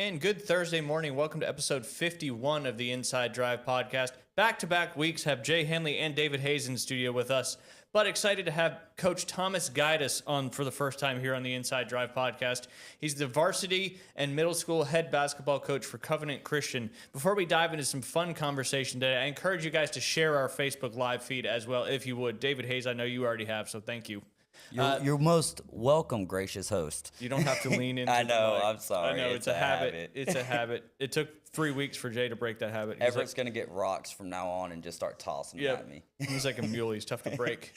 And good Thursday morning. Welcome to episode 51 of the Inside Drive podcast. Back-to-back weeks have Jay Henley and David Hayes in studio with us, but excited to have Coach Thomas guide us on for the first time here on the Inside Drive podcast. He's the varsity and middle school head basketball coach for Covenant Christian. Before we dive into some fun conversation today, I encourage you guys to share our Facebook live feed as well, if you would. David Hayes, I know you already have, so thank you. You're most welcome, gracious host. You don't have to lean into I know, the mic. I'm sorry. I know, it's a habit. It's a habit. It took 3 weeks for Jay to break that habit. Everett's going to get rocks from now on and just start tossing them at me. He's like a mule. He's tough to break.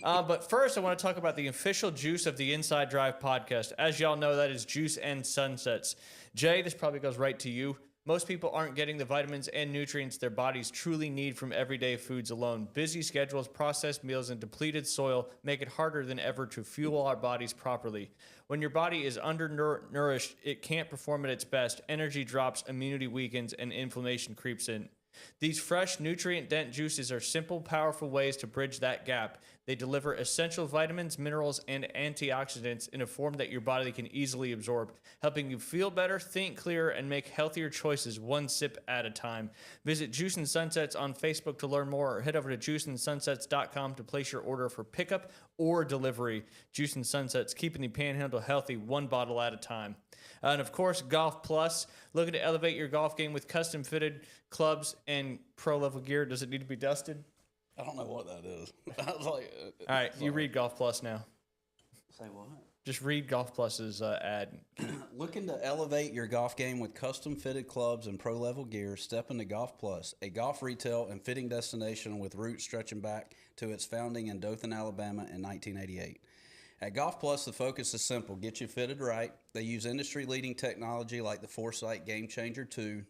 But first, I want to talk about the official juice of the Inside Drive podcast. As y'all know, that is Juice and Sunsets. Jay, this probably goes right to you. Most people aren't getting the vitamins and nutrients their bodies truly need from everyday foods alone. Busy schedules, processed meals, and depleted soil make it harder than ever to fuel our bodies properly. When your body is undernourished, it can't perform at its best. Energy drops, immunity weakens, and inflammation creeps in. These fresh, nutrient-dense juices are simple, powerful ways to bridge that gap. They deliver essential vitamins, minerals, and antioxidants in a form that your body can easily absorb, helping you feel better, think clearer, and make healthier choices one sip at a time. Visit Juice and Sunsets on Facebook to learn more, or head over to juiceandsunsets.com to place your order for pickup or delivery. Juice and Sunsets, keeping the panhandle healthy one bottle at a time. And of course, Golf Plus, looking to elevate your golf game with custom-fitted clubs and pro-level gear. Does it need to be dusted? I don't know what that is. I was like, all right, you read Golf Plus now. Say what? Just read Golf Plus's ad. Looking to elevate your golf game with custom-fitted clubs and pro-level gear, step into Golf Plus, a golf retail and fitting destination with roots stretching back to its founding in Dothan, Alabama in 1988. At Golf Plus, the focus is simple. Get you fitted right. They use industry-leading technology like the Foresight Game Changer 2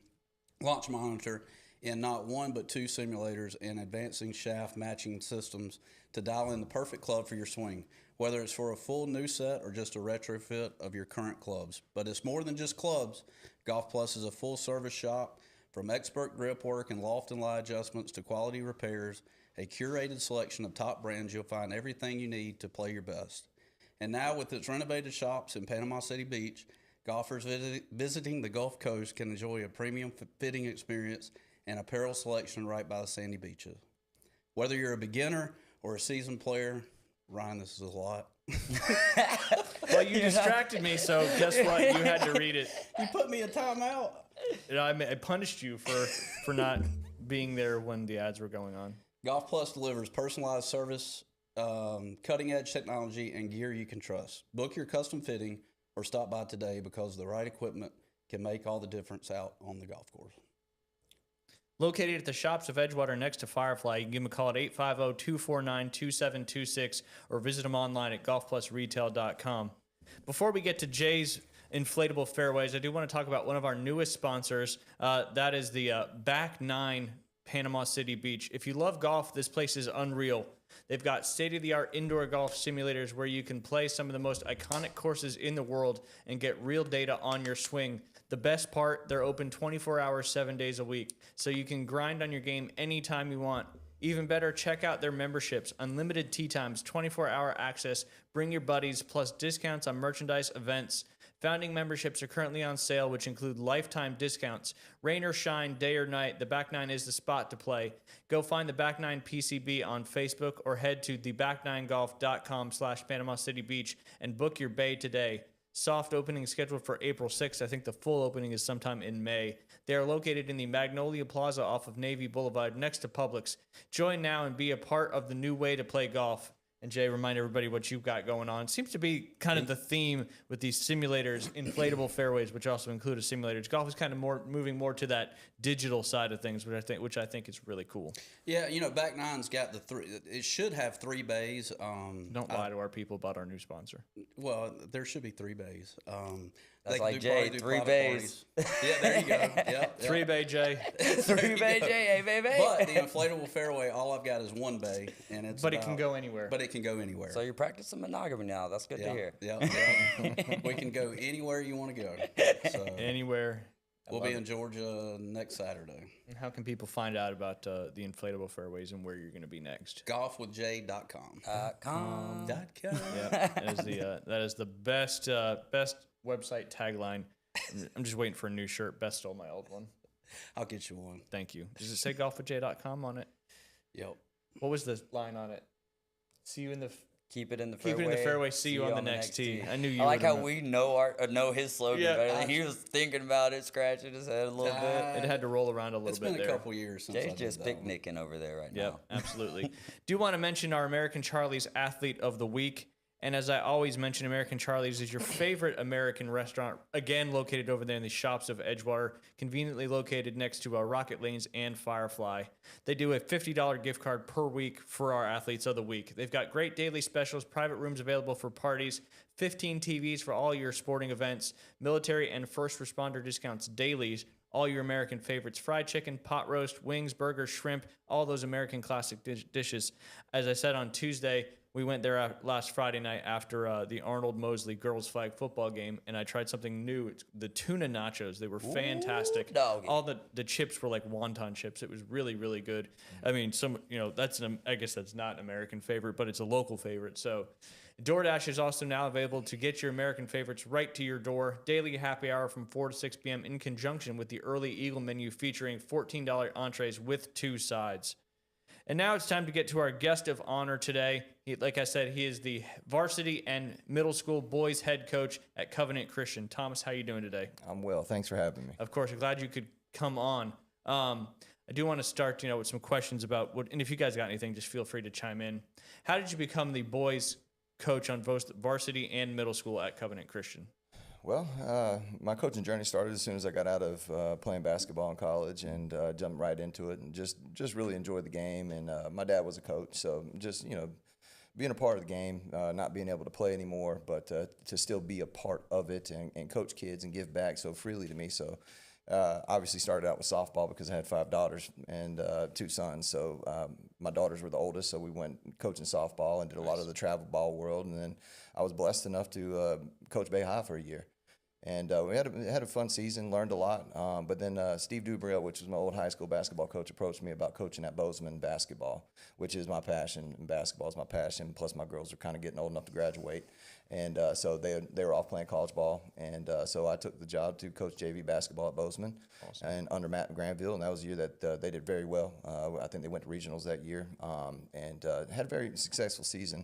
launch monitor in not one but two simulators and advancing shaft matching systems to dial in the perfect club for your swing, whether it's for a full new set or just a retrofit of your current clubs. But it's more than just clubs. Golf Plus is a full-service shop. From expert grip work and loft and lie adjustments to quality repairs, a curated selection of top brands, you'll find everything you need to play your best. And now with its renovated shops in Panama City Beach, golfers visiting the Gulf Coast can enjoy a premium fitting experience and apparel selection right by the sandy beaches. Whether you're a beginner or a seasoned player, Ryan, this is a lot. Well, you distracted me, so guess what? You had to read it. You put me in timeout. I punished you for not being there when the ads were going on. Golf Plus delivers personalized service, cutting-edge technology, and gear you can trust. Book your custom fitting or stop by today because the right equipment can make all the difference out on the golf course. Located at the shops of Edgewater next to Firefly, you can give them a call at 850-249-2726 or visit them online at golfplusretail.com. Before we get to Jay's inflatable fairways, I do want to talk about one of our newest sponsors. That is the Back 9 Panama City Beach. If you love golf, this place is unreal. They've got state-of-the-art indoor golf simulators where you can play some of the most iconic courses in the world and get real data on your swing. The best part, they're open 24 hours, 7 days a week, so you can grind on your game anytime you want. Even better, check out their memberships, unlimited tee times, 24-hour access, bring your buddies, plus discounts on merchandise events. Founding memberships are currently on sale, which include lifetime discounts. Rain or shine, day or night, the Back 9 is the spot to play. Go find the Back 9 PCB on Facebook or head to theback9golf.com/Panama City Beach and book your bay today. Soft opening scheduled for April 6th. I think the full opening is sometime in May. They are located in the Magnolia Plaza off of Navy Boulevard next to Publix. Join now and be a part of the new way to play golf. And Jay, remind everybody what you've got going on. It seems to be kind of the theme with these simulators, inflatable fairways, which also include a simulator. Golf is kind of moving more to that digital side of things, which I think is really cool. Yeah, Back Nine's got the three. It should have 3 bays. Don't lie to our people about our new sponsor. Well, there should be 3 bays. That's like Jay, 3 bays. Yeah, there you go. Yeah, 3 bay Jay. 3 bay Jay, hey baby. But the inflatable fairway, all I've got is 1 bay, and it's. But it can go anywhere. But it can go anywhere. So you're practicing monogamy now. That's good to hear. Yeah. We can go anywhere you want to go. So anywhere. We'll be in Georgia next Saturday. And how can people find out about the inflatable fairways and where you're going to be next? Golfwithjay.com. .com. .com. Yeah, that is the best website tagline I'm just waiting for a new shirt. Best stole my old one. I'll get you one. Thank you. Does it say golfwithj.com on it? Yep. What was the line on it? See you in the Keep it in the fairway. Keep it in the fairway. See you on the next tee. I knew you. I like how would've we know his slogan better than he was thinking about it, scratching his head a little bit. It had to roll around a little It's bit been there. a couple years since Jay's I did just that picnicking over there right Yep, now. absolutely. Do want to mention our American Charlie's Athlete of the Week. And as I always mention, American Charlie's is your favorite American restaurant, again, located over there in the shops of Edgewater, conveniently located next to Rocket Lanes and Firefly. They do a $50 gift card per week for our Athletes of the Week. They've got great daily specials, private rooms available for parties, 15 TVs for all your sporting events, military and first responder discounts dailies, all your American favorites, fried chicken, pot roast, wings, burgers, shrimp, all those American classic dishes. As I said on Tuesday, we went there last Friday night after the Arnold Mosley girls flag football game, and I tried something new. It's the tuna nachos. They were fantastic. Doggy. All the chips were like wonton chips. It was really, really good. I mean, I guess that's not an American favorite, but it's a local favorite. So DoorDash is also now available to get your American favorites right to your door. Daily happy hour from 4 to 6 p.m. in conjunction with the Early Eagle menu featuring $14 entrees with 2 sides. And now it's time to get to our guest of honor today. Like I said, he is the varsity and middle school boys head coach at Covenant Christian. Thomas, how you doing today? I'm well. Thanks for having me. Of course, I'm glad you could come on. I do want to start, with some questions about what, and if you guys got anything, just feel free to chime in. How did you become the boys coach on both varsity and middle school at Covenant Christian? Well, my coaching journey started as soon as I got out of playing basketball in college and jumped right into it and just really enjoyed the game. And my dad was a coach, so just, being a part of the game, not being able to play anymore, but to still be a part of it and coach kids and give back so freely to me. So obviously started out with softball because I had 5 daughters and 2 sons. So my daughters were the oldest, so we went coaching softball and did a lot of the travel ball world. And then I was blessed enough to coach Bay High for a year. And we had a fun season, learned a lot. But then Steve Dubriel, which was my old high school basketball coach, approached me about coaching at Bozeman basketball, which is my passion. And basketball is my passion. Plus, my girls are kind of getting old enough to graduate. And so they were off playing college ball. And so I took the job to coach JV basketball at Bozeman and under Matt Granville. And that was a year that they did very well. I think they went to regionals that year and had a very successful season.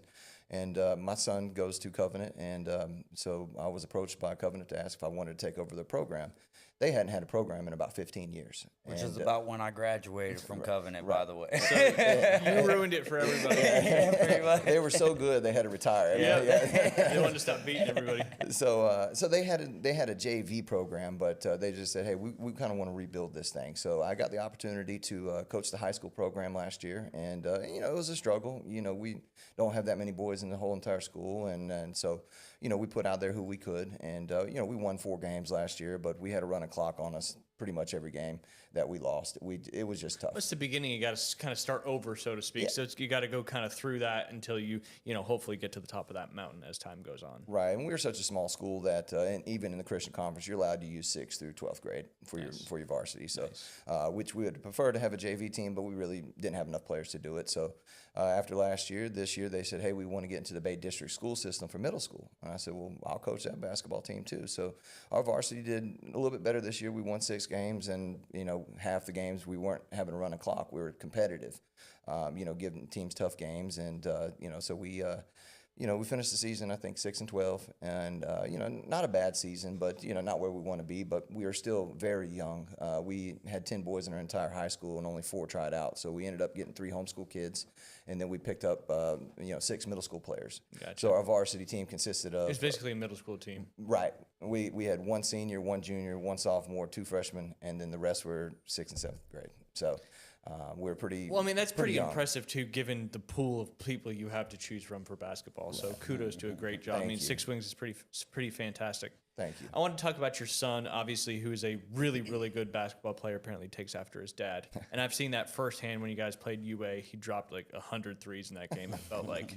And my son goes to Covenant, and so I was approached by Covenant to ask if I wanted to take over their program. They hadn't had a program in about 15 years. Which is about when I graduated from Covenant, by the way. You ruined it for everybody. They were so good they had to retire. They wanted to stop beating everybody. So they had a JV program, but they just said, hey, we kind of want to rebuild this thing. So I got the opportunity to coach the high school program last year, and it was a struggle. We don't have that many boys in the whole entire school, and so we put out there who we could, and we won 4 games last year, but we had a running clock on us pretty much every game that we lost. It was just tough. It's the beginning. You got to kind of start over, so to speak. Yeah. So you got to go kind of through that until you hopefully get to the top of that mountain as time goes on. Right, and we're such a small school that and even in the Christian Conference, you're allowed to use 6th through 12th grade for your varsity. So, which we would prefer to have a JV team, but we really didn't have enough players to do it. So, after this year they said, hey, we want to get into the Bay District school system for middle school. And I said, well, I'll coach that basketball team too. So our varsity did a little bit better this year. We won 6 games, and half the games we weren't having to run a clock. We were competitive, giving teams tough games, and so we finished the season, I think, 6-12, and not a bad season, but not where we want to be. But we are still very young. We had 10 boys in our entire high school, and only 4 tried out. So we ended up getting 3 homeschool kids, and then we picked up 6 middle school players. Gotcha. So our varsity team consisted of. It's basically a middle school team. Right. We had 1 senior, 1 junior, 1 sophomore, 2 freshmen, and then the rest were 6th and 7th grade. So. We're pretty. Well, I mean, that's pretty impressive too, given the pool of people you have to choose from for basketball. So kudos to a great job. I mean, 6 wings is pretty fantastic. Thank you. I want to talk about your son, obviously, who is a really, really good basketball player. Apparently, takes after his dad, and I've seen that firsthand when you guys played UA. He dropped like 100 threes in that game. It felt like.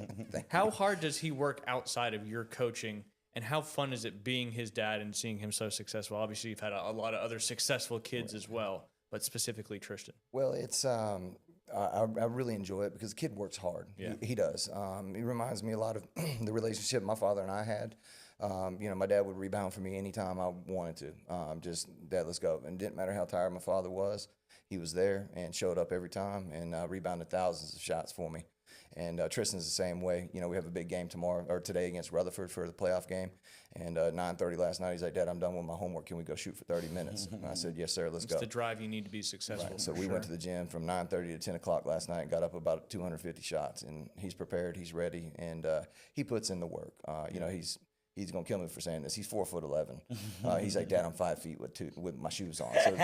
How hard does he work outside of your coaching? And how fun is it being his dad and seeing him so successful? Obviously, you've had a lot of other successful kids as well, but specifically Tristan. Well, it's I really enjoy it because the kid works hard. Yeah. He does. It reminds me a lot of the relationship my father and I had. You know, my dad would rebound for me anytime I wanted to. Just, Dad, let's go. And it didn't matter how tired my father was. He was there and showed up every time and rebounded thousands of shots for me. And Tristan's the same way. You know, we have a big game today against Rutherford for the playoff game. And 9:30 last night, he's like, Dad, I'm done with my homework. Can we go shoot for 30 minutes? And I said, yes, sir, let's go. It's the drive you need to be successful. Right. So we went to the gym from 9:30 to 10 o'clock last night and got up about 250 shots. And he's prepared, he's ready, and he puts in the work. You know, he's going to kill me for saying this. He's 4'11". He's like, Dad, I'm 5 feet with my shoes on. So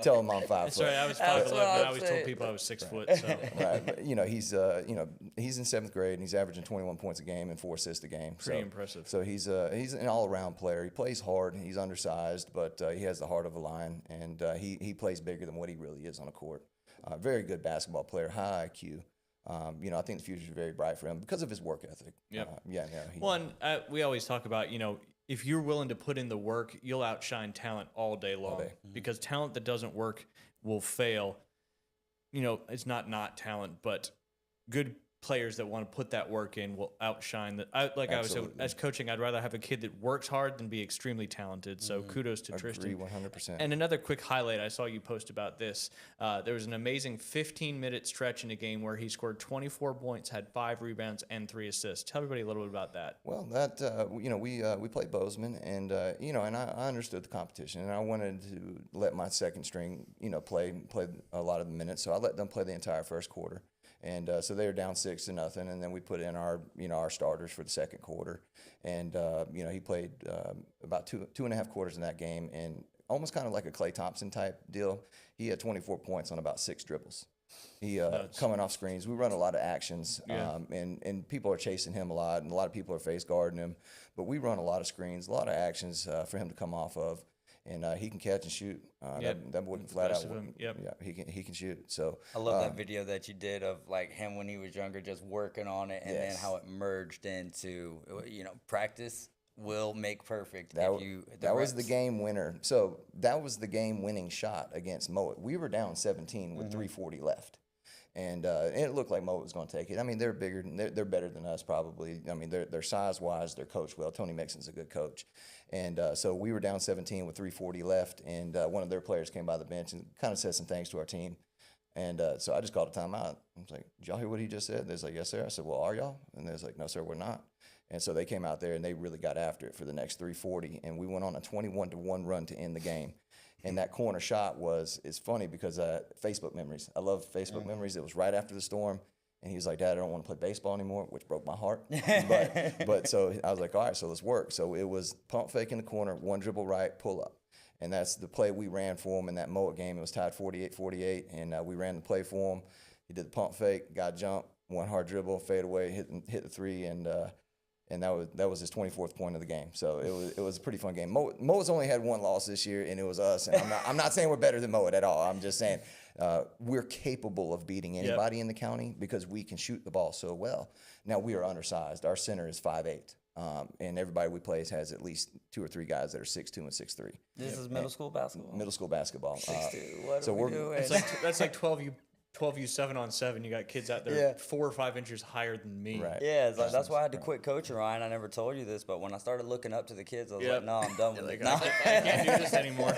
tell him I'm 5 foot. Sorry, I was 5'11", but I always told people I was 6 foot. So. Right. But, you know, he's in 7th grade and he's averaging 21 points a game and 4 assists a game. Pretty impressive. So he's an all-around player. He plays hard. He's undersized, but he has the heart of a lion, and he plays bigger than what he really is on a court. Very good basketball player, high IQ. You know, I think the future is very bright for him because of his work ethic. Yep. We we always talk about, you know, if you're willing to put in the work, you'll outshine talent all day long. Because talent that doesn't work will fail. You know, it's not talent, but good players that want to put that work in will outshine that. I was saying, as coaching, I'd rather have a kid that works hard than be extremely talented. So kudos to Tristan. Agree 100%. And another quick highlight, I saw you post about this. There was an amazing 15-minute stretch in a game where he scored 24 points, had 5 rebounds, and 3 assists. Tell everybody a little bit about that. Well, that you know, we played Bozeman, and you know, and I understood the competition, and I wanted to let my second string, you know, play a lot of the minutes, so I let them play the entire first quarter. And so they were down 6-0, and then we put in our starters for the second quarter. And you know, he played about two and a half quarters in that game, and almost kind of like a Klay Thompson type deal. He had 24 points on about 6 dribbles. He coming off screens. We run a lot of actions, and people are chasing him a lot, and a lot of people are face guarding him. But we run a lot of screens, a lot of actions for him to come off of. And he can catch and shoot. That wouldn't flat out. Yeah, he can shoot. So I love that video that you did of like him when he was younger, just working on it, and then how it merged into, you know, practice will make perfect. That was the game winner. So that was the game winning shot against Mowat. We were down 17 with 3:40 left. And it looked like Mowat was going to take it. I mean, they're bigger, they're better than us probably. I mean, they're size wise, they're coached well. Tony Mixon's a good coach, and so we were down 17 with 3:40 left, and one of their players came by the bench and kind of said some things to our team, and so I just called a timeout. I was like, "Did y'all hear what he just said?" They're like, "Yes, sir." I said, "Well, are y'all?" And they're like, "No, sir, we're not." And so they came out there and they really got after it for the next 3:40, and we went on a 21-1 run to end the game. And that corner shot it's funny because Facebook memories. I love Facebook memories. It was right after the storm. And he was like, Dad, I don't want to play baseball anymore, which broke my heart. But so I was like, all right, so let's work. So it was pump fake in the corner, 1 dribble right, pull up. And that's the play we ran for him in that Mowat game. It was tied 48-48, and we ran the play for him. He did the pump fake, got jump, 1 hard dribble, fade away, hit the 3, and that was his 24th point of the game. So it was a pretty fun game. Mowat's only had 1 loss this year, and it was us. And I'm not saying we're better than Mowat at all. I'm just saying we're capable of beating anybody in the county because we can shoot the ball so well. Now, we are undersized. Our center is 5'8", and everybody we play has at least 2 or 3 guys that are 6'2" and 6'3". This is middle school basketball? Middle school basketball. 6'2". What are we doing? That's like 12U 7-on-7. You got kids out there 4 or 5 inches higher than me. Right. Yeah, that's why I had to quit coaching, Ryan. I never told you this, but when I started looking up to the kids, I was like, no, I'm done with it. I can't do this anymore.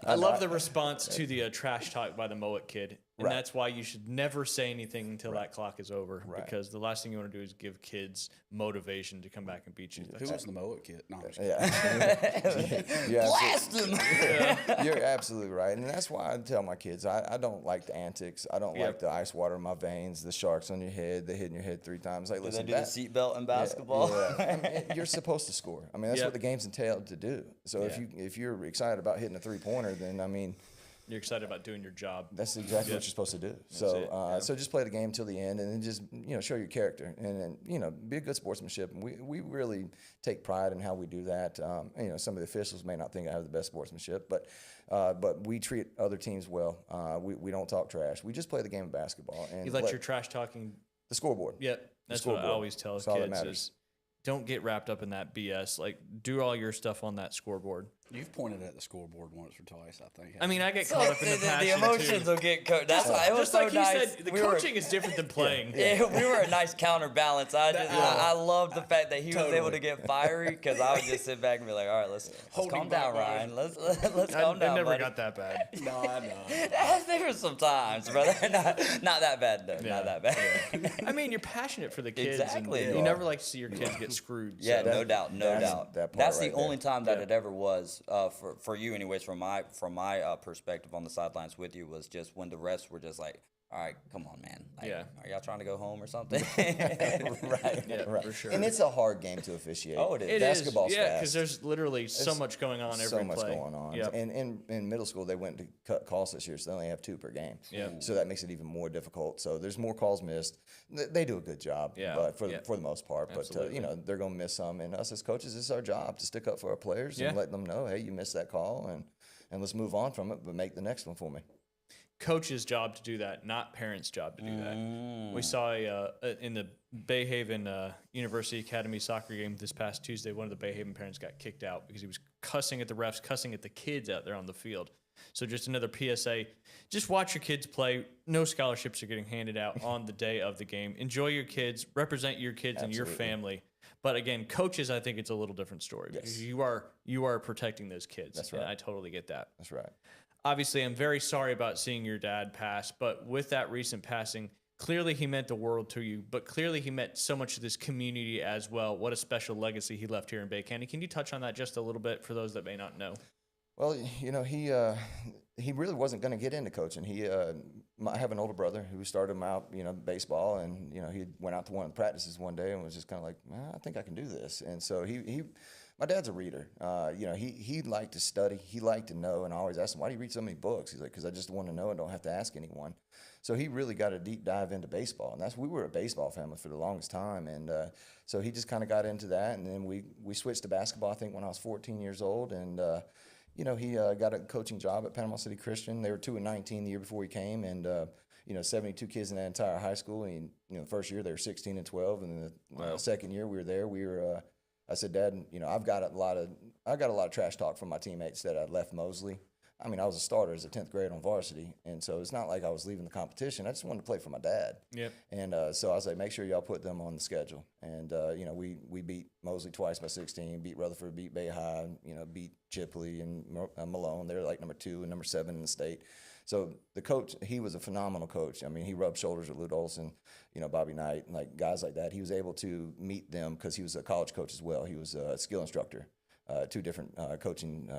I love the response to the trash talk by the Mowat kid. And that's why you should never say anything until that clock is over. Because the last thing you want to do is give kids motivation to come back and beat you. Who was the Mowat kid? No, Blast him! You're absolutely right. And that's why I tell my kids, I don't like the antics. I don't like the ice water in my veins, the sharks on your head, the hitting your head 3 times. Like, listen, do the seatbelt in basketball? I mean, you're supposed to score. I mean, that's what the game's entailed to do. So if you're excited about hitting a 3-pointer, then, I mean, you're excited about doing your job. That's exactly what you're supposed to do. So so just play the game till the end, and then just show your character, and be a good sportsmanship. And we really take pride in how we do that. Some of the officials may not think I have the best sportsmanship, but we treat other teams well. We don't talk trash. We just play the game of basketball. And you let your trash talking. The scoreboard. Yep, that's what I always tell kids is don't get wrapped up in that BS. Like, do all your stuff on that scoreboard. You've pointed at the scoreboard once or twice, I think. I mean, I get So caught up in the passion emotions too. will get that's why it was Just so like he nice. said, the We were- coaching is different than playing. Yeah, we were a nice counterbalance. I loved the fact that he was able to get fiery because I would just sit back and be like, all right, let's calm down, Ryan. Let's calm I down, never buddy. got that bad. No, I know. There were some times, brother. Not that bad though. Yeah. Not that bad. I mean, you're passionate for the kids. Exactly. And you never like to see your kids get screwed. Yeah, so. no doubt, no that's doubt. that part That's the right there. only time that Yeah. it ever was for you, anyways. From my perspective on the sidelines with you was just when the refs were just like, "All right, come on, man. Like, Yeah. Are y'all trying to go home or something?" Right. Yeah, right. for sure. And it's a hard game to officiate. Oh, it is. It Basketball's is, yeah, fast. because there's literally so much going on every so much play. going on. Yep. And in middle school, they went to cut calls this year, so they only have 2 per game. Yep. So that makes it even more difficult. So there's more calls missed. They do a good job, Yeah. but for Yeah. the most part. Absolutely. But they're going to miss some. And us as coaches, it's our job to stick up for our players Yeah. and let them know, hey, you missed that call, and let's move on from it, but make the next one for me. Coach's job to do that, not parents' job to do that. We saw in the Bayhaven University Academy soccer game this past Tuesday, one of the Bayhaven parents got kicked out because he was cussing at the refs, cussing at the kids out there on the field. So just another PSA, just watch your kids play. No scholarships are getting handed out on the day of the game. Enjoy your kids, represent your kids and your Absolutely. family. But again, coaches, I think it's a little different story because you are protecting those kids. That's And right. I totally get that. That's right. Obviously, I'm very sorry about seeing your dad pass, but with that recent passing, clearly he meant the world to you, but clearly he meant so much to this community as well. What a special legacy he left here in Bay County. Can you touch on that just a little bit for those that may not know? Well, he really wasn't going to get into coaching. I have an older brother who started him out, baseball, and he went out to one of the practices one day and was just kind of like, I think I can do this. And so my dad's a reader. He liked to study. He liked to know, and I always asked him, why do you read so many books? He's like, because I just want to know and don't have to ask anyone. So he really got a deep dive into baseball, and we were a baseball family for the longest time, and so he just kind of got into that, and then we switched to basketball, I think, when I was 14 years old, and he got a coaching job at Panama City Christian. They were 2-19 the year before he came, and 72 kids in that entire high school. And the first year they were 16 and 12, and then the second year we were there. I said, Dad, I've got a lot of trash talk from my teammates that I left Mosley. I mean, I was a starter as a 10th grade on varsity, and so it's not like I was leaving the competition. I just wanted to play for my dad. Yep. And so I was like, make sure y'all put them on the schedule. And we beat Mosley twice by 16, beat Rutherford, beat Bay High, beat Chipley and Malone. They're like number 2 and number 7 in the state. So the coach, he was a phenomenal coach. I mean, he rubbed shoulders with Lute Olson, Bobby Knight, and like guys like that. He was able to meet them because he was a college coach as well. He was a skill instructor, 2 different coaching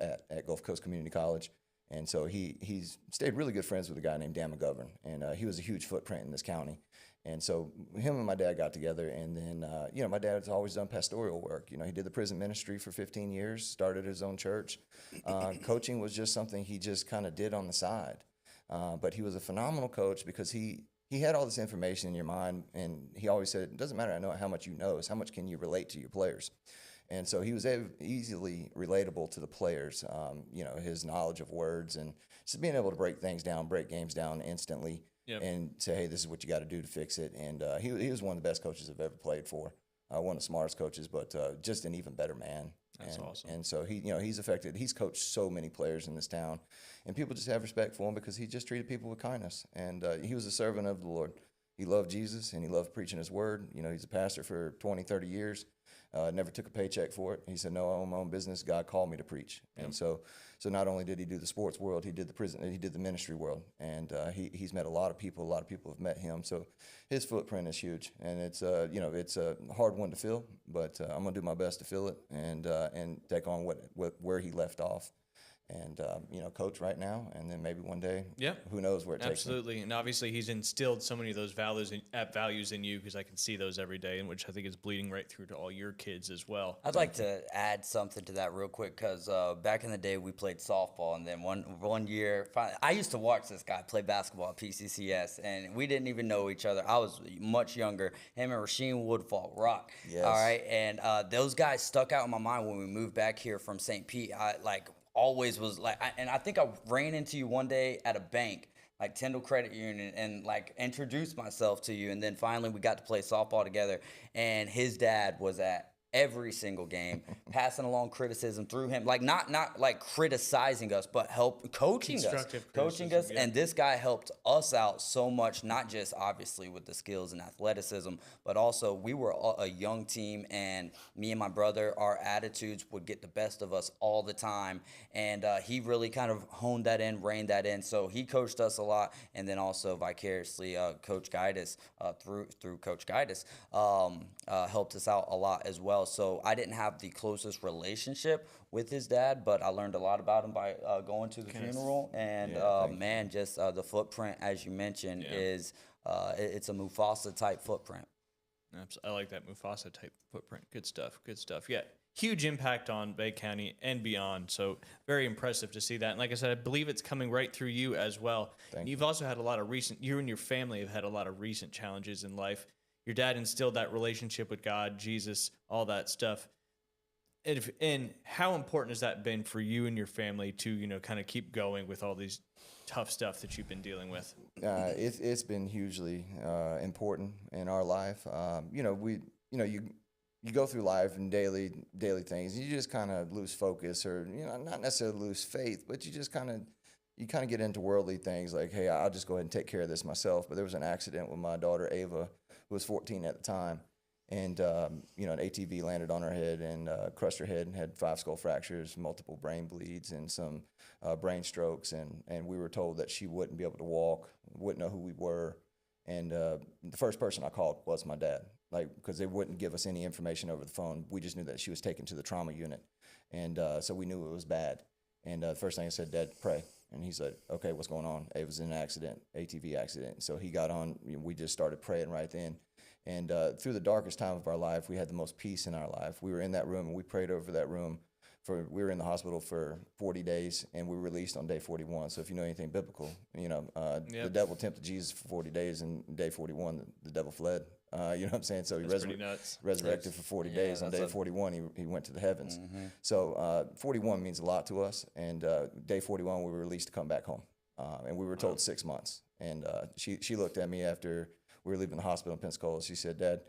at Gulf Coast Community College. And so he's stayed really good friends with a guy named Dan McGovern, and he was a huge footprint in this county. And so him and my dad got together, and then, my dad's always done pastoral work. He did the prison ministry for 15 years, started his own church. Coaching was just something he just kind of did on the side. But he was a phenomenal coach because he had all this information in your mind, and he always said, it doesn't matter, I know how much you know, it's how much can you relate to your players. And so he was easily relatable to the players, his knowledge of words and just being able to break games down instantly. Yep. And say, hey, this is what you got to do to fix it. And he was one of the best coaches I've ever played for, one of the smartest coaches, but just an even better man. That's awesome. And so he's affected. He's coached so many players in this town, and people just have respect for him because he just treated people with kindness. And he was a servant of the Lord. He loved Jesus, and he loved preaching his word. He's a pastor for 20, 30 years. Never took a paycheck for it. He said, no, I own my own business. God called me to preach. Yep. And so not only did he do the sports world, he did the prison, he did the ministry world. And he's met a lot of people. A lot of people have met him. So his footprint is huge. And it's a hard one to fill, but I'm going to do my best to fill it and take on where he left off. And, coach right now, and then maybe one day, who knows where it takes him. Absolutely. And obviously he's instilled so many of those values in you, because I can see those every day, and which I think is bleeding right through to all your kids as well. I'd like to add something to that real quick, because back in the day we played softball, and then one year, I used to watch this guy play basketball at PCCS, and we didn't even know each other. I was much younger. Him and Rasheem Woodfall, Rock. Yes. All right, and those guys stuck out in my mind when we moved back here from St. Pete. Always was and I think I ran into you one day at a bank, like Tyndall Credit Union, and introduced myself to you, and then finally we got to play softball together, and his dad was at every single game, passing along criticism through him, like not like criticizing us, but coaching us, Constructive coaching us. criticism, yeah. And this guy helped us out so much, not just obviously with the skills and athleticism, but also we were a young team, and me and my brother, our attitudes would get the best of us all the time. And he really kind of honed that in, reined that in. So he coached us a lot, and then also vicariously, Coach Guidus, through Coach Guidus, helped us out a lot as well. So I didn't have the closest relationship with his dad, but I learned a lot about him by going to the funeral. And man, just the footprint, as you mentioned, is it's a Mufasa type footprint. I like that Mufasa type footprint. Good stuff. Good stuff. Yeah. Huge impact on Bay County and beyond. So very impressive to see that. And like I said, I believe it's coming right through you as well. You've also had a lot of you and your family have had a lot of recent challenges in life. Your dad instilled that relationship with God, Jesus, all that stuff. And how important has that been for you and your family to, kind of keep going with all these tough stuff that you've been dealing with? It's been hugely important in our life. You go through life and daily things. You just kind of lose focus, or not necessarily lose faith, but you just kind of get into worldly things like, hey, I'll just go ahead and take care of this myself. But there was an accident with my daughter Ava, who was 14 at the time, and an ATV landed on her head and crushed her head and had 5 skull fractures, multiple brain bleeds, and some brain strokes. And we were told that she wouldn't be able to walk, wouldn't know who we were. And the first person I called was my dad, because they wouldn't give us any information over the phone. We just knew that she was taken to the trauma unit. And so we knew it was bad. And the first thing I said, Dad, pray. And he said, okay, what's going on? It was an accident, ATV accident. So he got on, we just started praying right then. And through the darkest time of our life, we had the most peace in our life. We were in that room and we prayed over that room. We were in the hospital for 40 days and we were released on day 41. So if you know anything biblical, the devil tempted Jesus for 40 days, and day 41, the devil fled. You know what I'm saying? So he resurrected for 40 days. On day 41, he went to the heavens. Mm-hmm. So 41 means a lot to us. And day 41, we were released to come back home. And we were told 6 months. And she looked at me after we were leaving the hospital in Pensacola. She said, Dad,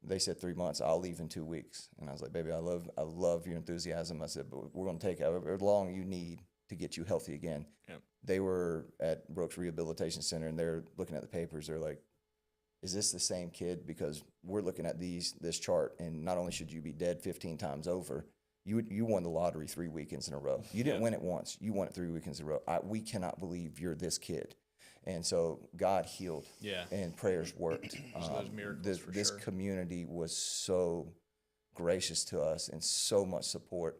they said 3 months. I'll leave in 2 weeks. And I was like, baby, I love your enthusiasm. I said, but we're going to take however long you need to get you healthy again. Yep. They were at Brooks Rehabilitation Center, and they're looking at the papers. They're like, is this the same kid? Because we're looking at this chart, and not only should you be dead 15 times over, you won the lottery 3 weekends in a row. You didn't win it once. You won it 3 weekends in a row. We cannot believe you're this kid. And so God healed, and prayers worked. Those miracles this community was so gracious to us, and so much support,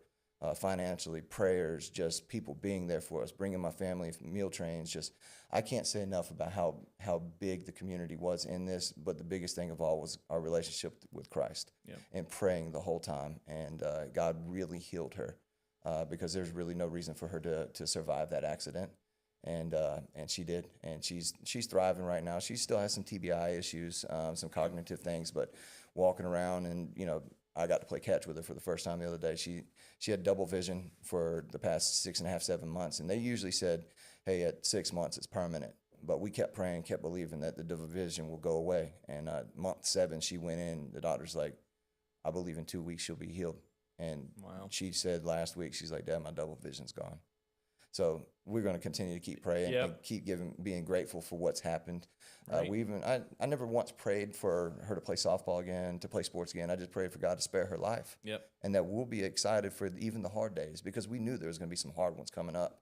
financially, prayers, just people being there for us, bringing my family meal trains. Just, I can't say enough about how big the community was in this. But the biggest thing of all was our relationship with Christ, and praying the whole time. And God really healed her, because there's really no reason for her to survive that accident. And she did, and she's thriving right now. She still has some TBI issues, some cognitive things, but walking around, and I got to play catch with her for the first time the other day. She had double vision for the past 6.5, 7 months, and they usually said, hey, at 6 months it's permanent. But we kept praying, kept believing that the double vision will go away. And month 7, she went in. The doctor's like, I believe in 2 weeks she'll be healed. And she said last week, she's like, Dad, my double vision's gone. So we're going to continue to keep praying and keep being grateful for what's happened. Right. I never once prayed for her to play softball again, to play sports again. I just prayed for God to spare her life. Yep. And that we'll be excited for even the hard days, because we knew there was going to be some hard ones coming up.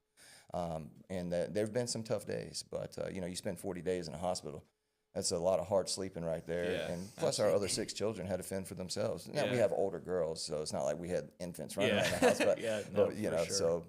And that there have been some tough days, but you spend 40 days in a hospital. That's a lot of hard sleeping right there. Yeah, and plus our other 6 children had to fend for themselves. Now we have older girls, so it's not like we had infants running around the house.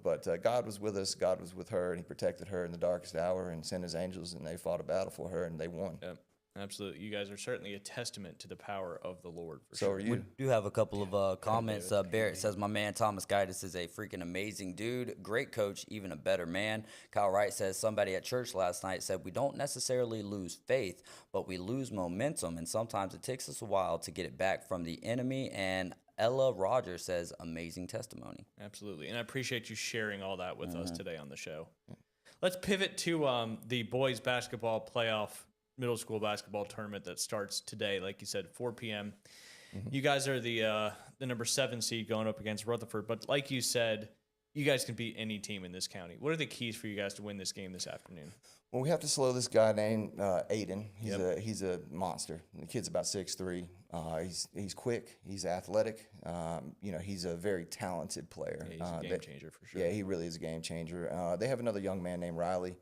But, but God was with us. God was with her, and he protected her in the darkest hour and sent his angels, and they fought a battle for her, and they won. Yep. Absolutely. You guys are certainly a testament to the power of the Lord. So are you. We do have a couple of comments. Barrett says, my man Thomas Guidus is a freaking amazing dude. Great coach, even a better man. Kyle Wright says, somebody at church last night said, we don't necessarily lose faith, but we lose momentum. And sometimes it takes us a while to get it back from the enemy. And Ella Rogers says, amazing testimony. Absolutely. And I appreciate you sharing all that with us today on the show. Let's pivot to the boys basketball playoff middle school basketball tournament that starts today, like you said, 4 p.m. You guys are the number 7 seed going up against Rutherford, but like you said, you guys can beat any team in this county. What are the keys for you guys to win this game this afternoon? Well, we have to slow this guy named Aiden. He's a monster. The kid's about 6'3". He's quick. He's athletic. He's a very talented player. Yeah, he's a game changer for sure. Yeah, he really is a game changer. They have another young man named Riley,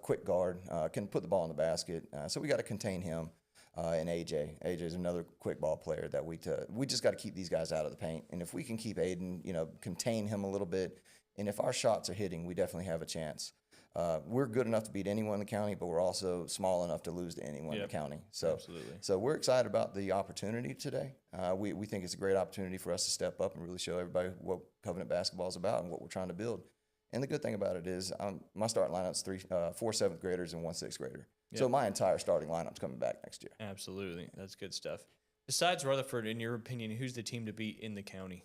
quick guard, can put the ball in the basket. So we got to contain him. And AJ. AJ is another quick ball player that we just got to keep these guys out of the paint. And if we can keep Aiden, contain him a little bit, and if our shots are hitting, we definitely have a chance. We're good enough to beat anyone in the county, but we're also small enough to lose to anyone in the county. So, absolutely. So we're excited about the opportunity today. We think it's a great opportunity for us to step up and really show everybody what Covenant basketball is about and what we're trying to build. And the good thing about it is my starting lineup's 4 7th graders and 1 6th grader. Yep. So my entire starting lineup's coming back next year. Absolutely. That's good stuff. Besides Rutherford, in your opinion, who's the team to beat in the county?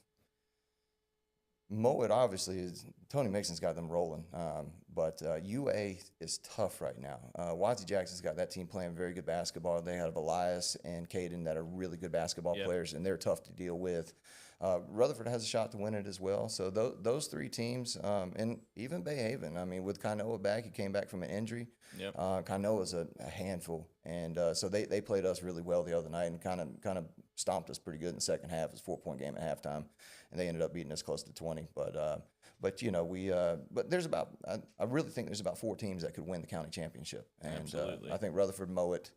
Mowat obviously is Tony Mixon's got them rolling, but UA is tough right now. Wadsey Jackson's got that team playing very good basketball. They have Elias and Caden that are really good basketball players, and they're tough to deal with. Rutherford has a shot to win it as well. So those 3 teams, and even Bay Haven. I mean, with Kainoa back, he came back from an injury. Yep. Kainoa's a handful, and so they played us really well the other night and kind of stomped us pretty good in the second half. It was a 4-point game at halftime, and they ended up beating us close to 20. But there's about I really think there's about 4 teams that could win the county championship, and I think Rutherford, Mowat,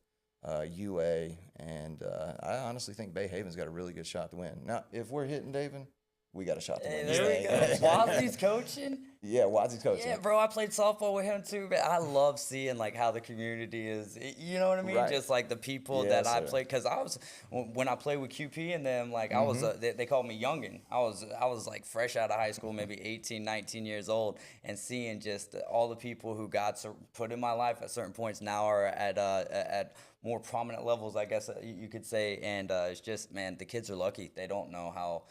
UA, and I honestly think Bay Haven's got a really good shot to win. Now, if we're hitting David, we got a shot to win. There we go. Wadsey's coaching. Yeah, Wadsey's coaching. Yeah, bro, I played softball with him too. But I love seeing like how the community is. You know what I mean? Right. Just like the people Yes, that I sir. played. Because when I played with QP and them, like I was, they called me youngin. I was like fresh out of high school, maybe 18, 19 years old, and seeing just all the people who got put in my life at certain points now are at more prominent levels, I guess you could say. And it's just, man, the kids are lucky. They don't know how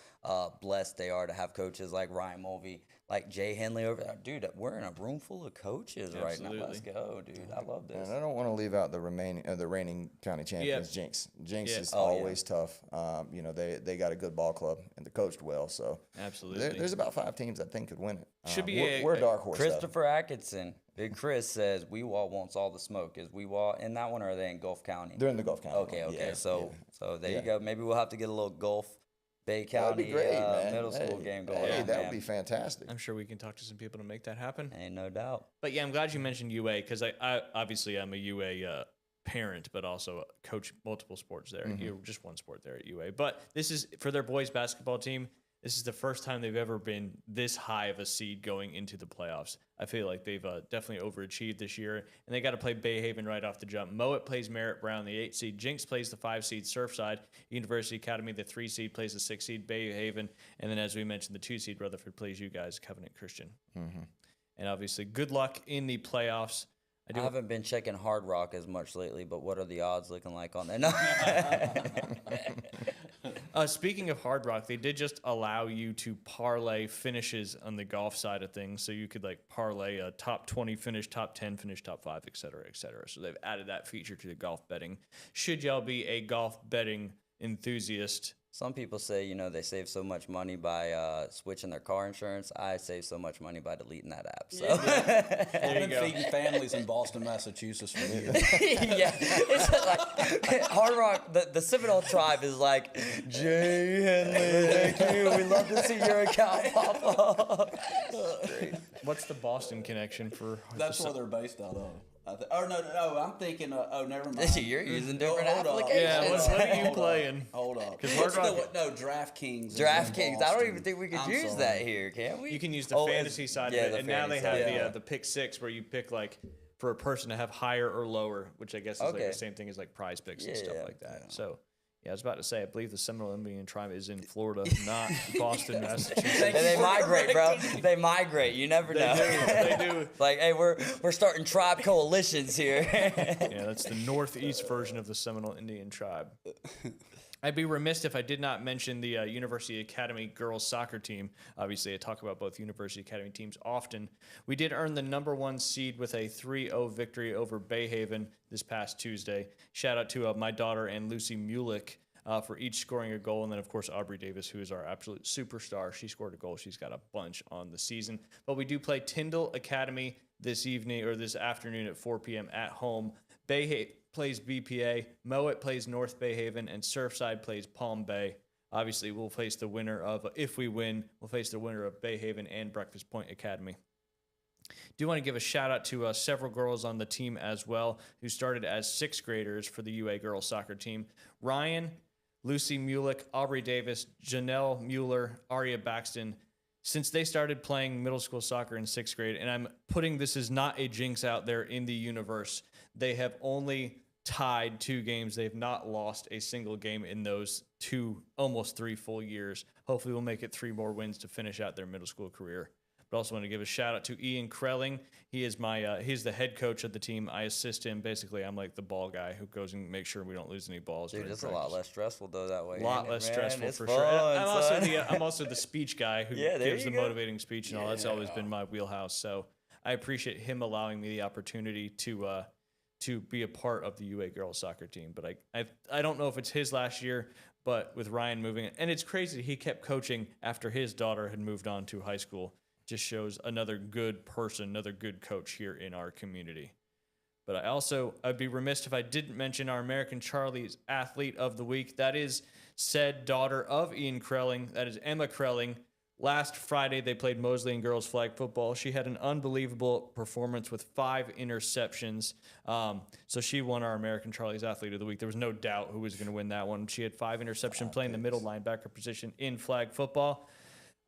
blessed they are to have coaches like Ryan Mulvey, like Jay Henley over there. Dude, we're in a room full of coaches right now. Let's go, dude. I love this. And I don't want to leave out the reigning county champions, Jinx. Jinx is always tough. They got a good ball club and they're coached well. So absolutely, there's about 5 teams I think could win it. Should be we're a dark horse. Christopher Atkinson, Big Chris says Weewalt wants all the smoke. Is Weewalt in that one, or are they in Gulf County? They're in the Gulf County. Okay. Yeah, So there you go. Maybe we'll have to get a little Gulf Bay County That'd be great, man. middle school game going Hey, on. that man. would be fantastic. I'm sure we can talk to some people to make that happen. Ain't no doubt. But yeah, I'm glad you mentioned UA because I obviously I'm a UA parent, but also coach multiple sports there. Just one sport there at UA. But this is for their boys basketball team. This is the first time they've ever been this high of a seed going into the playoffs. I feel like they've definitely overachieved this year, and they got to play Bay Haven right off the jump. Mowat plays Merritt Brown, the 8 seed. Jinx plays the 5 seed Surfside. University Academy, the 3 seed, plays the 6 seed Bay Haven, and then as we mentioned, the 2 seed Rutherford plays you guys, Covenant Christian. And obviously, good luck in the playoffs. I haven't been checking Hard Rock as much lately, but what are the odds looking like on that? Speaking of Hard Rock, they did just allow you to parlay finishes on the golf side of things. So you could like parlay a top 20 finish, top 10 finish, top 5, et cetera, et cetera. So they've added that feature to the golf betting. Should y'all be a golf betting enthusiast? Some people say, they save so much money by switching their car insurance. I save so much money by deleting that app. So I've been feeding families in Boston, Massachusetts for years. yeah, it's like Hard Rock. The Seminole tribe is like, Jay Henley, thank you. We love to see your account pop up. What's the Boston connection for? That's where they're based out of. No, I'm thinking, never mind. You're using different Hold on. applications. Yeah, what are you playing? Hold on. 'Cause Hard Rock- No, DraftKings. is in DraftKings. I don't Boston. even think we could I'm use sorry. that here, can we? You can use the fantasy side of it, and now they have the pick 6 where you pick like for a person to have higher or lower, which I guess is like the same thing as like prize picks and stuff like that. So. Yeah, I was about to say, I believe the Seminole Indian tribe is in Florida, not Boston, Massachusetts. And they migrate, bro. They migrate. You never know. They do. Like, hey, we're starting tribe coalitions here. Yeah, that's the northeast version of the Seminole Indian tribe. I'd be remiss if I did not mention the University Academy girls soccer team. Obviously, I talk about both University Academy teams often. We did earn the number 1 seed with a 3-0 victory over Bay Haven this past Tuesday. Shout out to my daughter and Lucy Mulick. for each scoring a goal. And then, of course, Aubrey Davis, who is our absolute superstar. She scored a goal. She's got a bunch on the season. But we do play Tyndall Academy this evening or this afternoon at 4 p.m. at home. Bay plays BPA. Mowat plays North Bay Haven. And Surfside plays Palm Bay. Obviously, we'll face the winner of, if we win, we'll face the winner of Bay Haven and Breakfast Point Academy. Do want to give a shout out to several girls on the team as well who started as sixth graders for the UA girls soccer team. Ryan, Lucy Mulick, Aubrey Davis, Janelle Mueller, Aria Baxton. Since they started playing middle school soccer in sixth grade, and I'm putting this as not a jinx out there in the universe, they have only tied 2 games. They've not lost a single game in those almost 3 full years. Hopefully we'll make it 3 more wins to finish out their middle school career. But also want to give a shout out to Ian Krelling. He is he's the head coach of the team. I assist him. Basically, I'm like the ball guy who goes and makes sure we don't lose any balls. Dude, it's a lot less stressful though that way. A lot less stressful it's for fun, sure. son. I'm also the speech guy who Yeah, there gives the you go. motivating speech and all. That's always been my wheelhouse. So I appreciate him allowing me the opportunity to be a part of the UA girls soccer team. But I don't know if it's his last year, but with Ryan moving, and it's crazy he kept coaching after his daughter had moved on to high school. Just shows another good person, another good coach here in our community. But I'd be remiss if I didn't mention our American Charlie's Athlete of the Week. That is said daughter of Ian Krelling. That is Emma Krelling. Last Friday, they played Mosley and girls flag football. She had an unbelievable performance with 5 interceptions. So she won our American Charlie's Athlete of the Week. There was no doubt who was going to win that one. She had 5 interceptions playing the middle linebacker position in flag football.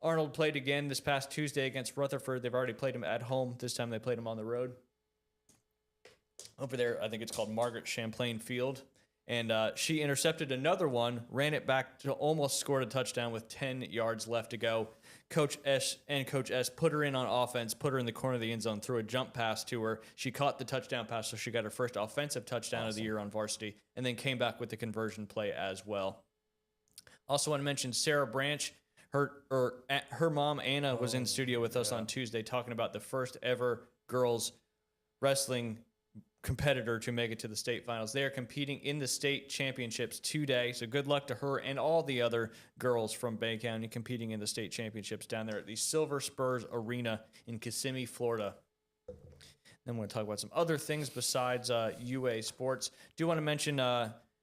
Arnold played again this past Tuesday against Rutherford. They've already played him at home. This time they played him on the road. Over there, I think it's called Margaret Champlain Field. And she intercepted another one, ran it back to almost scored a touchdown with 10 yards left to go. Coach S put her in on offense, put her in the corner of the end zone, threw a jump pass to her. She caught the touchdown pass, so she got her first offensive touchdown of the year on varsity, and then came back with the conversion play as well. Also want to mention Sarah Branch. Her mom, Anna, was in the studio with us on Tuesday talking about the first ever girls wrestling competitor to make it to the state finals. They are competing in the state championships today, so good luck to her and all the other girls from Bay County competing in the state championships down there at the Silver Spurs Arena in Kissimmee, Florida. Then we're going to talk about some other things besides UA sports. Do want to mention...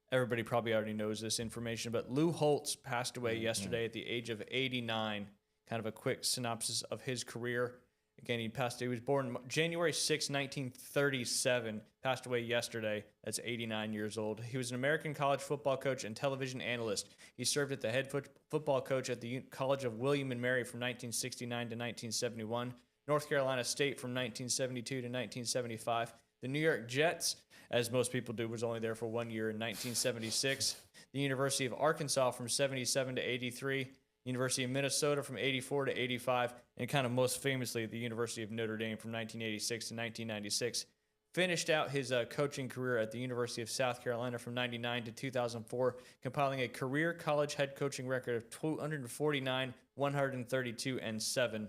everybody probably already knows this information, but Lou Holtz passed away yesterday at the age of 89. Kind of a quick synopsis of his career. Again, he was born January 6, 1937, passed away yesterday. That's 89 years old. He was an American college football coach and television analyst. He served as the head football coach at the College of William and Mary from 1969 to 1971, North Carolina State from 1972 to 1975, the New York Jets, as most people do, was only there for 1 year in 1976. The University of Arkansas from 77 to 83. University of Minnesota from 84 to 85. And kind of most famously, the University of Notre Dame from 1986 to 1996. Finished out his coaching career at the University of South Carolina from 99 to 2004, compiling a career college head coaching record of 249, 132, and 7.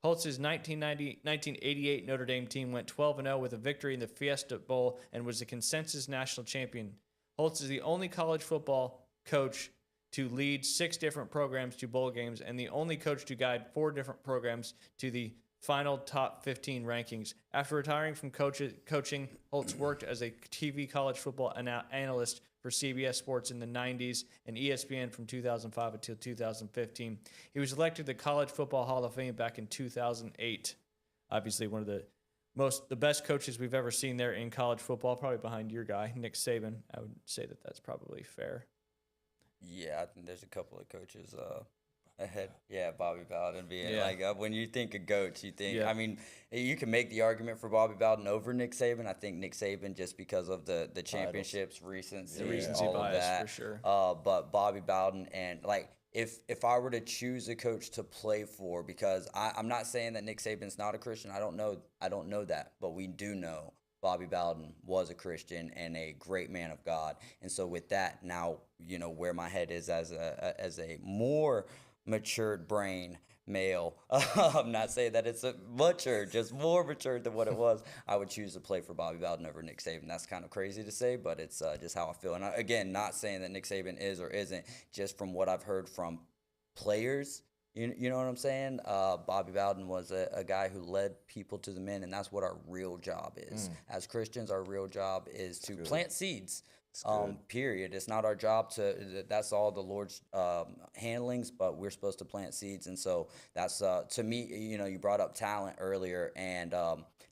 Holtz's 1988 Notre Dame team went 12-0 with a victory in the Fiesta Bowl and was the consensus national champion. Holtz is the only college football coach to lead 6 different programs to bowl games and the only coach to guide 4 different programs to the final top 15 rankings. After retiring from coaching, Holtz worked as a TV college football analyst for CBS Sports in the 90s and ESPN from 2005 until 2015. He was elected to the College Football Hall of Fame back in 2008. Obviously, one of the best coaches we've ever seen there in college football, probably behind your guy, Nick Saban. I would say that that's probably fair. Yeah, I think there's a couple of coaches ahead. Yeah, Bobby Bowden being when you think of GOATs, you think, I mean, you can make the argument for Bobby Bowden over Nick Saban. I think Nick Saban just because of the championships, recency, all of that. For sure. But Bobby Bowden and if I were to choose a coach to play for, because I'm not saying that Nick Saban's not a Christian. I don't know that, but we do know Bobby Bowden was a Christian and a great man of God. And so with that, now, where my head is as a more matured brain, male. I'm not saying that it's mature, just more mature than what it was. I would choose to play for Bobby Bowden over Nick Saban. That's kind of crazy to say, but it's just how I feel. And again, not saying that Nick Saban is or isn't, just from what I've heard from players. You know what I'm saying? Bobby Bowden was a guy who led people to the men, and that's what our real job is. As Christians, our real job is to plant seeds. Period. It's not our job that's all the Lord's handlings, but we're supposed to plant seeds. And so that's, to me, you brought up talent earlier, and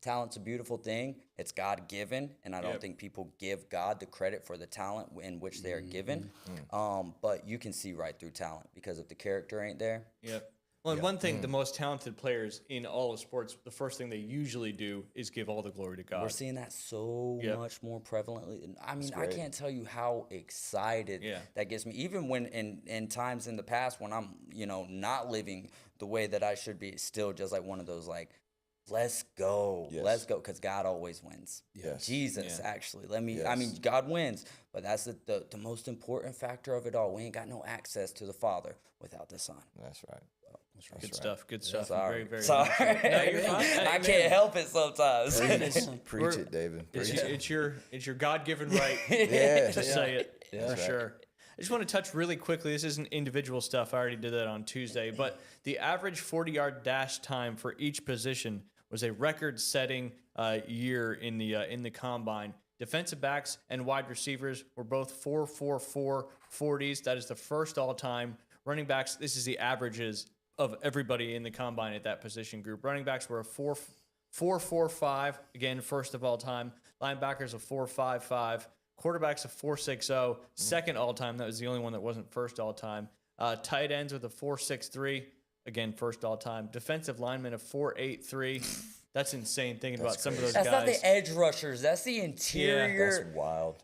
talent's a beautiful thing. It's God-given, and I don't think people give God the credit for the talent in which they are given. But you can see right through talent, because if the character ain't there. Yep. Well, and one thing, the most talented players in all of sports, the first thing they usually do is give all the glory to God. We're seeing that so much more prevalently. I mean, I can't tell you how excited that gets me. Even when in times in the past when I'm, not living the way that I should be, still just like one of those like, let's go, let's go, because God always wins. Yes. Jesus, actually. I mean, God wins, but that's the most important factor of it all. We ain't got no access to the Father without the Son. That's right. Good stuff. Good stuff. Sorry. Very, very Sorry. No, you're fine. Hey, I can't help it sometimes. Preach it, David. Preach it. It's your God-given right Yeah. to say it, for right. sure. I just want to touch really quickly. This isn't individual stuff. I already did that on Tuesday. But the average 40-yard dash time for each position was a record-setting year in the combine. Defensive backs and wide receivers were both 4.44 40s. That is the first all-time. Running backs, this is the averages of everybody in the combine at that position group. Running backs were a 4.45, again, first of all time. Linebackers a 4.55. Quarterbacks a 4.60, second all time. That was the only one that wasn't first all time. Tight ends with a 4.63, again, first all time. Defensive linemen a 4.83. That's insane thinking about some of those That's guys. not the edge rushers. That's the interior. That's wild.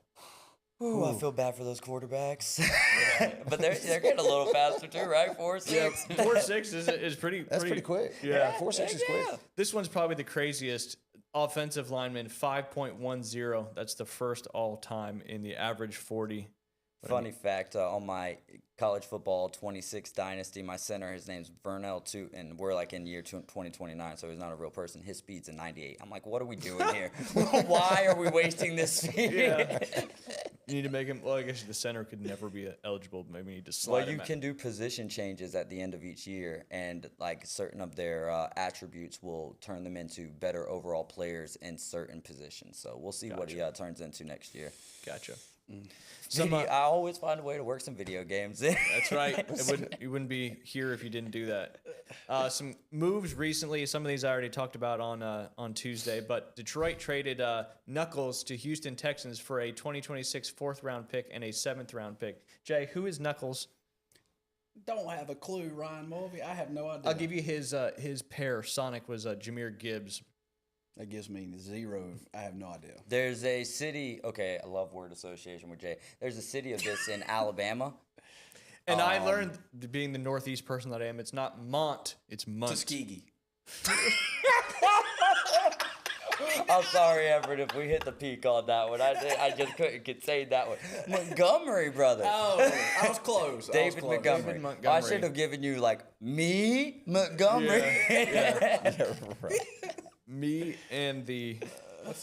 Ooh, I feel bad for those quarterbacks. But they're getting a little faster too, right? 4.6. 4.6 is pretty. That's pretty quick. Yeah. 4.6 is quick. This one's probably the craziest. Offensive lineman 5.10. That's the first all time in the average 40. Funny fact, on my college football 26 dynasty, my center, his name's Vernell Toot, and we're like in year 2029, so he's not a real person. His speed's a 98. I'm like, what are we doing here? Why are we wasting this speed? Yeah. You need to make him. Well, I guess the center could never be eligible. Maybe you need to slide Well, him you out. can do position changes at the end of each year, and like certain of their attributes will turn them into better overall players in certain positions. So we'll see what he turns into next year. Gotcha. I always find a way to work some video games in. That's right. You wouldn't be here if you didn't do that. Some moves recently. Some of these I already talked about on Tuesday. But Detroit traded Knuckles to Houston Texans for a 2026 4th-round pick and a 7th-round pick. Jay, who is Knuckles? Don't have a clue, Ryan Mulvey. I have no idea. I'll give you his pair. Sonic was Jameer Gibbs. That gives me zero. I have no idea. There's a city. Okay, I love word association with Jay. There's a city of this in Alabama. And I learned, being the Northeast person that I am, it's not Mont, it's Munt. Tuskegee. I'm sorry, Everett, if we hit the peak on that one. I just couldn't contain that one. Montgomery, brother. Oh, I was close. David Montgomery. David Montgomery. I should have given you like me, Montgomery. Me and the...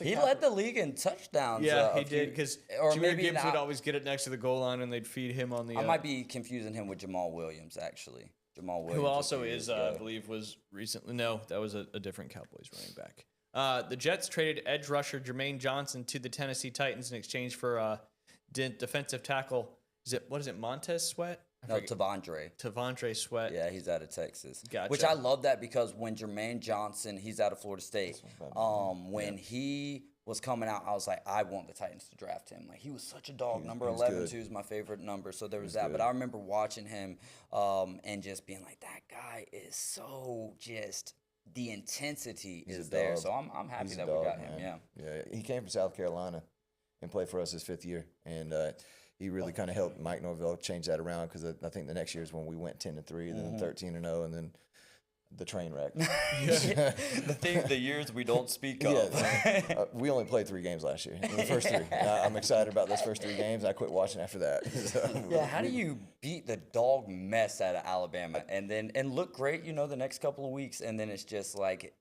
He led the league in touchdowns. Yeah, he did, because Jameer maybe Gibbs would not. always get it next to the goal line, and they'd feed him on the... I might be confusing him with Jamal Williams, actually. Jamal Williams. who also a few is, years ago. I believe, was recently... No, that was a different Cowboys running back. The Jets traded edge rusher Jermaine Johnson to the Tennessee Titans in exchange for defensive tackle. What is it, Montez Sweat? No, Tavondre Sweat. Yeah, he's out of Texas. Gotcha. Which I love that, because when Jermaine Johnson, he's out of Florida State. When he was coming out, I was like, I want the Titans to draft him. Like, he was such a dog. Number 11 too is my favorite number. So there was that. But I remember watching him and just being like, that guy is so just, the intensity is there. dog. So I'm happy He's a that dog, we got him. man. Yeah. Yeah, he came from South Carolina and played for us his 5th year, and he really kind of helped Mike Norvell change that around, because I think the next year is when we went 10-3, then 13-0, and then the train wreck. The years we don't speak of. We only played 3 games last year. The first 3. I'm excited about those first 3 games. I quit watching after that. So, How do you beat the dog mess out of Alabama and look great, the next couple of weeks, and then it's just like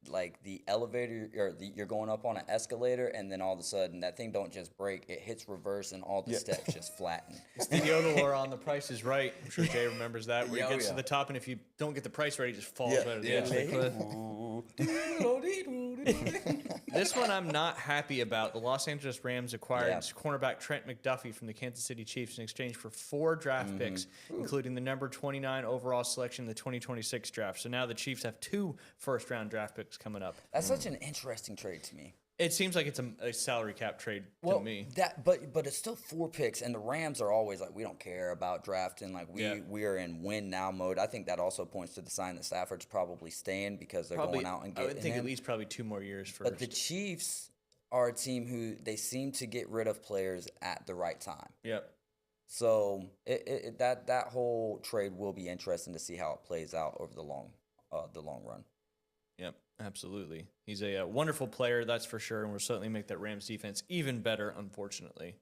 the elevator or you're going up on an escalator, and then all of a sudden that thing don't just break, it hits reverse and all the steps just flatten. It's the Yodeler on The Price is Right. I'm sure Jay remembers that, where he gets to the top, and if you don't get the price right, he just falls right at the edge of the cliff. This one I'm not happy about. The Los Angeles Rams acquired cornerback Trent McDuffie from the Kansas City Chiefs in exchange for 4 draft picks, including the number 29 overall selection in the 2026 draft. So now the Chiefs have 2 first-round draft picks coming up. That's such an interesting trade to me. It seems like it's a salary cap trade to me. But it's still 4 picks, and the Rams are always like, we don't care about drafting. Like we are in win now mode. I think that also points to the sign that Stafford's probably staying because they're going out and getting him. I would think at least probably 2 more years first. But the Chiefs are a team who they seem to get rid of players at the right time. Yep. So that whole trade will be interesting to see how it plays out over the long run. Yep, absolutely. He's a wonderful player, that's for sure, and will certainly make that Rams defense even better, unfortunately.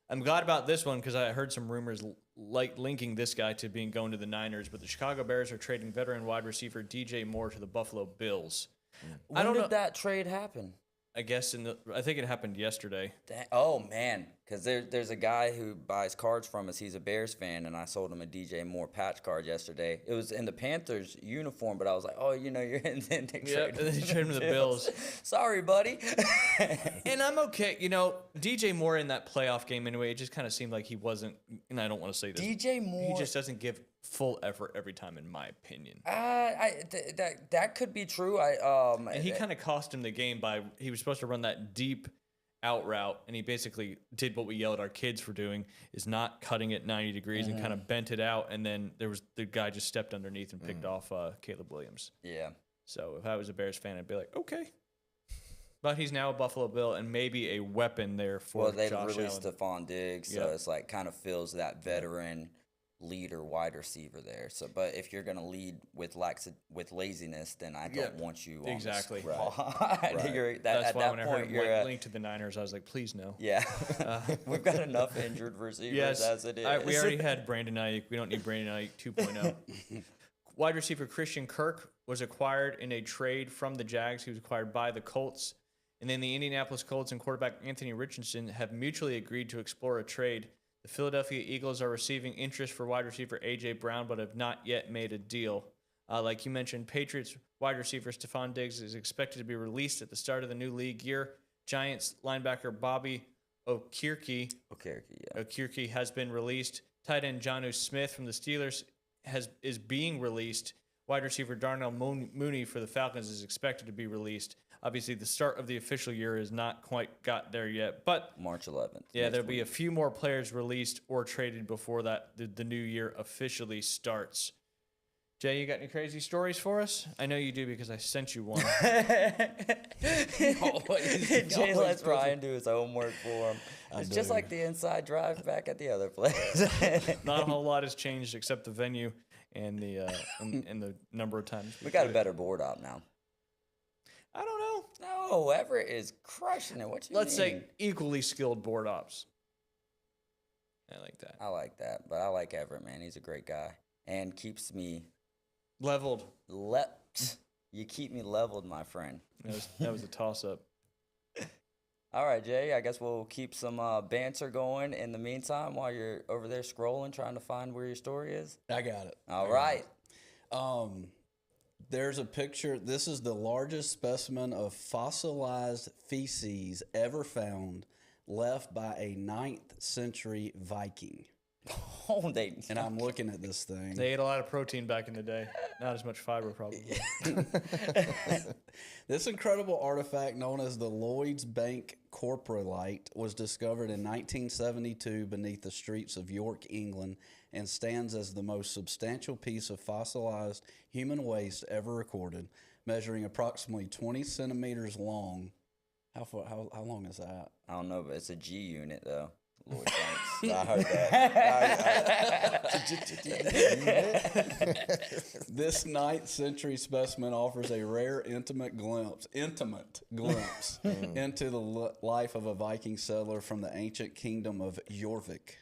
I'm glad about this one because I heard some rumors linking this guy to going to the Niners, but the Chicago Bears are trading veteran wide receiver DJ Moore to the Buffalo Bills. When did that trade happen? I guess I think it happened yesterday. Oh man, because there's a guy who buys cards from us. He's a Bears fan, and I sold him a DJ Moore patch card yesterday. It was in the Panthers uniform, but I was like, oh, you're in the trade. Yep, and then he traded him to the Bills. Sorry, buddy. And I'm okay. DJ Moore in that playoff game anyway, it just kind of seemed like he wasn't, and I don't want to say this. DJ Moore. He just doesn't give full effort every time, in my opinion. That could be true. And he kind of cost him the game he was supposed to run that deep out route, and he basically did what we yell at our kids for doing, is not cutting it 90 degrees and kind of bent it out, and then the guy just stepped underneath and picked off Caleb Williams. Yeah. So if I was a Bears fan, I'd be like, okay. But he's now a Buffalo Bill and maybe a weapon there for Josh Allen. Well, they released Stephon Diggs, so it's like kind of fills that veteran leader wide receiver there. So, but if you're gonna lead with laziness, then I don't want you on exactly. the squad. Right. That's why when I heard him linked to the Niners, I was like, please no. Yeah, we've got enough injured receivers as it is. We already had Brandon Ayuk. We don't need Brandon Ayuk 2.0. Wide receiver Christian Kirk was acquired in a trade from the Jags. He was acquired by the Colts. And then the Indianapolis Colts and quarterback Anthony Richardson have mutually agreed to explore a trade. The Philadelphia Eagles are receiving interest for wide receiver A.J. Brown, but have not yet made a deal. Like you mentioned, Patriots wide receiver Stephon Diggs is expected to be released at the start of the new league year. Giants linebacker Bobby Okereke has been released. Tight end Jonnu Smith from the Steelers is being released. Wide receiver Darnell Mooney for the Falcons is expected to be released. Obviously, the start of the official year is not quite got there yet, but March 11th. Yeah, there'll be a few more players released or traded before that the new year officially starts. Jay, you got any crazy stories for us? I know you do because I sent you one. Jay lets Ryan do his homework for him. It's just like the inside drive back at the other place. Not a whole lot has changed except the venue and the and the number of times. We got a better board op now. I don't know. No, Everett is crushing it. What you Let's mean? say equally skilled board ops. I like that. I like that, but I like Everett, man. He's a great guy and keeps me leveled. You keep me leveled, my friend. That was a toss-up. All right, Jay, I guess we'll keep some banter going in the meantime while you're over there scrolling, trying to find where your story is. I got it. All right. There's a picture. This is the largest specimen of fossilized feces ever found, left by a 9th century Viking. And I'm looking at this thing. They ate a lot of protein back in the day. Not as much fiber, probably. This incredible artifact, known as the Lloyd's Bank Coprolite, was discovered in 1972 beneath the streets of York, England, and stands as the most substantial piece of fossilized human waste ever recorded, measuring approximately 20 centimeters long. How long is that? I don't know, but it's a G unit, though. Lloyd Banks. I heard that. This 9th century specimen offers a rare intimate glimpse into the life of a Viking settler from the ancient kingdom of Jorvik.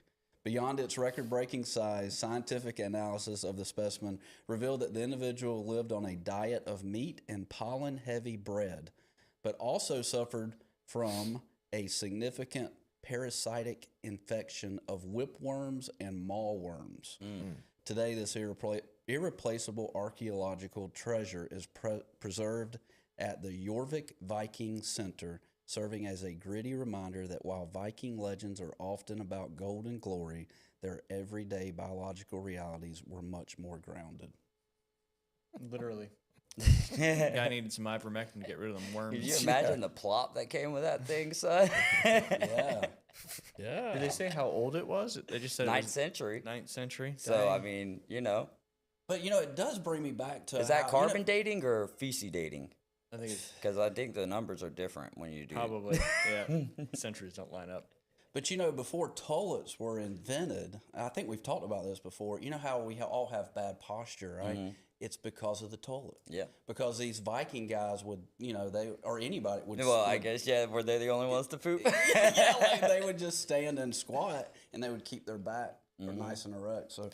Beyond its record-breaking size, scientific analysis of the specimen revealed that the individual lived on a diet of meat and pollen-heavy bread, but also suffered from a significant parasitic infection of whipworms and mallworms. Today, this irreplaceable archaeological treasure is preserved at the Jorvik Viking Center, serving as a gritty reminder that while Viking legends are often about gold and glory, their everyday biological realities were much more grounded. Literally. Guy needed some ivermectin to get rid of them worms. Could you imagine the plop that came with that thing, son? Yeah. Yeah. Did they say how old it was? They just said 9th century. 9th century. So, I mean, you know. But, you know, it does bring me back to Is that how, carbon dating or feces dating? I think it's Because I think the numbers are different when you do probably, yeah. Centuries don't line up. But, you know, before toilets were invented, I think we've talked about this before, you know how we all have bad posture, right? It's because of the toilet. Yeah. Because these Viking guys would, you know, or anybody would. Well, I guess, yeah, were they the only ones to poop? Yeah, like they would just stand and squat, and they would keep their back nice and erect. So,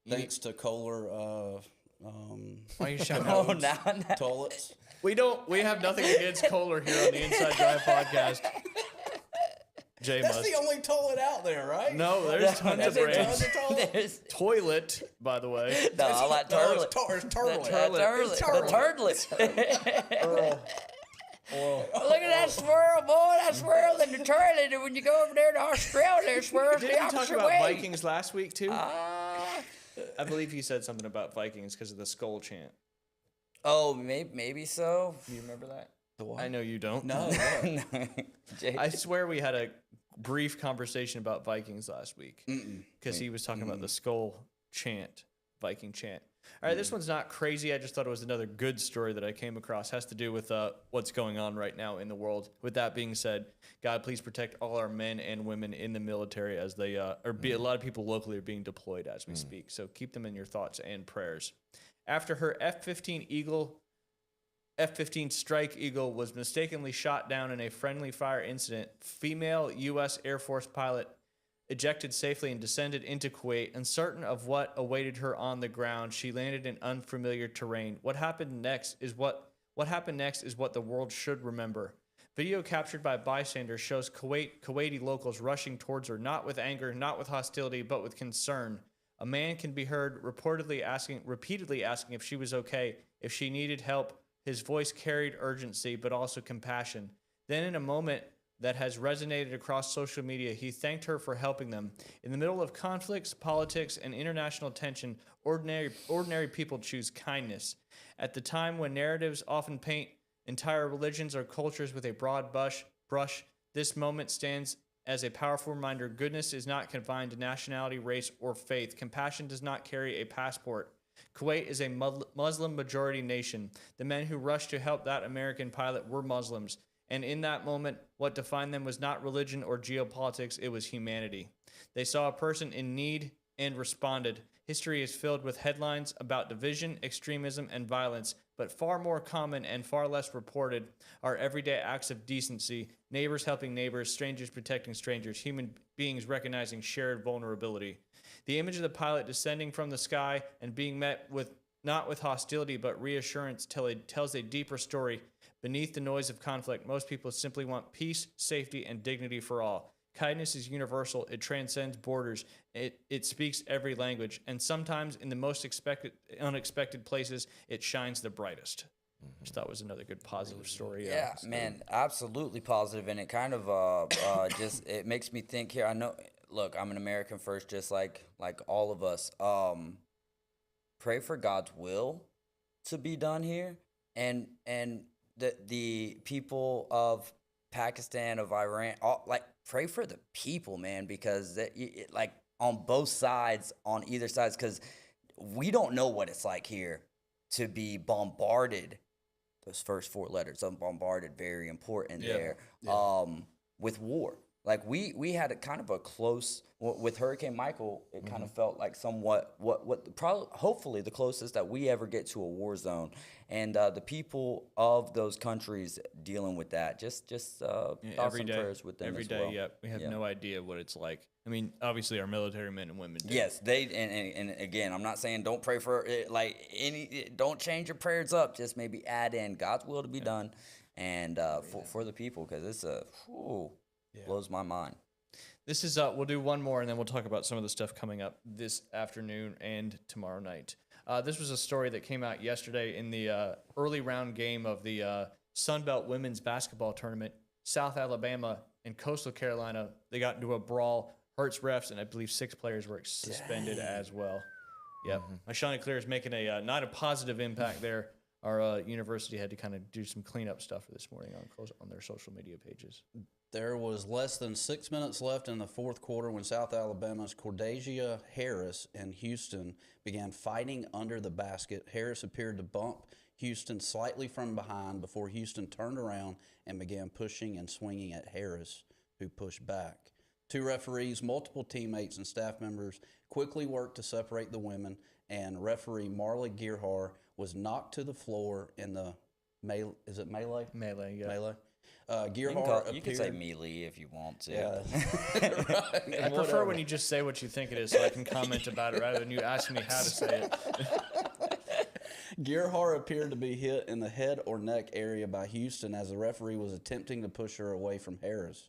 thanks to Kohler, Why are you shouting Oh, out? now. toilets. We have nothing against Kohler here on the Inside Drive podcast. Jay That's must. the only toilet out there, right? No, there's tons of There's brands. tons of toilets. There's, Toilet, by the way. no, I like turlet. It's turlet. The turlet. Look at that swirl, boy. That swirl in the toilet. And when you go over there to Australia, it swirls the Didn't we talk opposite about way. Vikings last week too? Ah. I believe he said something about Vikings because of the skull chant. Oh, maybe so. Do you remember that? The what? I know you don't. No. Jay- I swear we had a brief conversation about Vikings last week because he was talking about the skull chant, Viking chant. All right, this one's not crazy. I just thought it was another good story that I came across. Has to do with what's going on right now in the world. With that being said, God, please protect all our men and women in the military as they a lot of people locally are being deployed as we speak. So keep them in your thoughts and prayers. After her F-15 Strike Eagle was mistakenly shot down in a friendly fire incident, female U.S. Air Force pilot ejected safely and descended into Kuwait. Uncertain of what awaited her on the ground, she landed in unfamiliar terrain. What happened next is what the world should remember. Video captured by bystanders shows Kuwaiti locals rushing towards her, not with anger, not with hostility, but with concern. A man can be heard repeatedly asking if she was okay, if she needed help. His voice carried urgency, but also compassion. Then in a moment that has resonated across social media, he thanked her for helping them. In the middle of conflicts, politics, and international tension, ordinary people choose kindness. At the time when narratives often paint entire religions or cultures with a broad brush, this moment stands as a powerful reminder: goodness is not confined to nationality, race, or faith. Compassion does not carry a passport. Kuwait is a Muslim-majority nation. The men who rushed to help that American pilot were Muslims. And in that moment, what defined them was not religion or geopolitics, it was humanity. They saw a person in need and responded. History is filled with headlines about division, extremism, and violence, but far more common and far less reported are everyday acts of decency, neighbors helping neighbors, strangers protecting strangers, human beings recognizing shared vulnerability. The image of the pilot descending from the sky and being met with not with hostility but reassurance tells a deeper story. Beneath the noise of conflict, most people simply want peace, safety, and dignity for all. Kindness is universal. It transcends borders. It speaks every language. And sometimes in the most unexpected places, it shines the brightest. Which I thought was another good positive story. Yeah, man, absolutely positive, and it kind of just it makes me think here. I know, look, I'm an American first, just like all of us. Pray for God's will to be done here, and the people of Pakistan, of Iran, pray for the people, man, because like on both sides, on either sides, because we don't know what it's like here to be bombarded. Those first four letters of bombarded, very important there. With war. Like we had a kind of a close with Hurricane Michael. It kind of felt like somewhat what probably hopefully the closest that we ever get to a war zone, and the people of those countries dealing with that. Just thoughts every and day, prayers with them every as day. well. Yep, we have Yeah. no idea what it's like. I mean, obviously, our military men and women do. Yes, they and again, I'm not saying don't pray for it, don't change your prayers up. Just maybe add in God's will to be done, and for the people, because it's blows my mind. This is we'll do one more and then we'll talk about some of the stuff coming up this afternoon and tomorrow night. This was a story that came out yesterday in the early round game of the Sun Belt Women's Basketball Tournament. South Alabama and Coastal Carolina, they got into a brawl, hurts refs, and I believe 6 players were suspended as well. Yep. My Chanticleer is making a not a positive impact there. Our university had to kind of do some cleanup stuff this morning on their social media pages. There was less than 6 minutes left in the fourth quarter when South Alabama's Cordasia Harris and Houston began fighting under the basket. Harris appeared to bump Houston slightly from behind before Houston turned around and began pushing and swinging at Harris, who pushed back. 2 referees, multiple teammates, and staff members quickly worked to separate the women, and referee Marley Gearhar was knocked to the floor in the melee. Is it melee? Melee, yeah. Melee. You Gearhar can say appeared- melee if you want to. Yeah. I prefer when you just say what you think it is so I can comment about it rather than you asking me how to say it. Gearhar appeared to be hit in the head or neck area by Houston as the referee was attempting to push her away from Harris.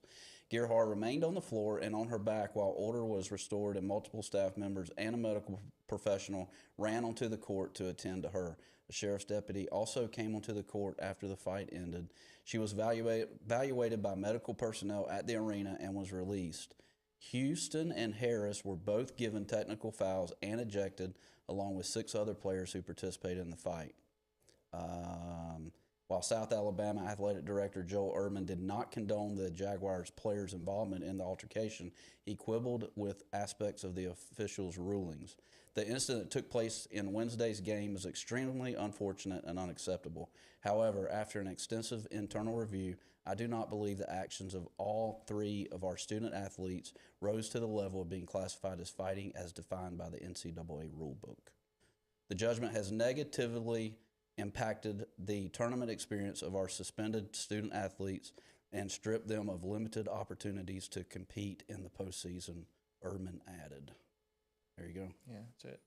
Gearhar remained on the floor and on her back while order was restored, and multiple staff members and a medical professional ran onto the court to attend to her. A sheriff's deputy also came onto the court after the fight ended. She was evaluated by medical personnel at the arena and was released. Houston and Harris were both given technical fouls and ejected, along with 6 other players who participated in the fight. While South Alabama Athletic Director Joel Erdman did not condone the Jaguars players' involvement in the altercation, he quibbled with aspects of the officials' rulings. The incident that took place in Wednesday's game is extremely unfortunate and unacceptable. However, after an extensive internal review, I do not believe the actions of all 3 of our student athletes rose to the level of being classified as fighting as defined by the NCAA rulebook. The judgment has negatively impacted the tournament experience of our suspended student athletes and stripped them of limited opportunities to compete in the postseason, Erdman added. There you go. Yeah, that's it.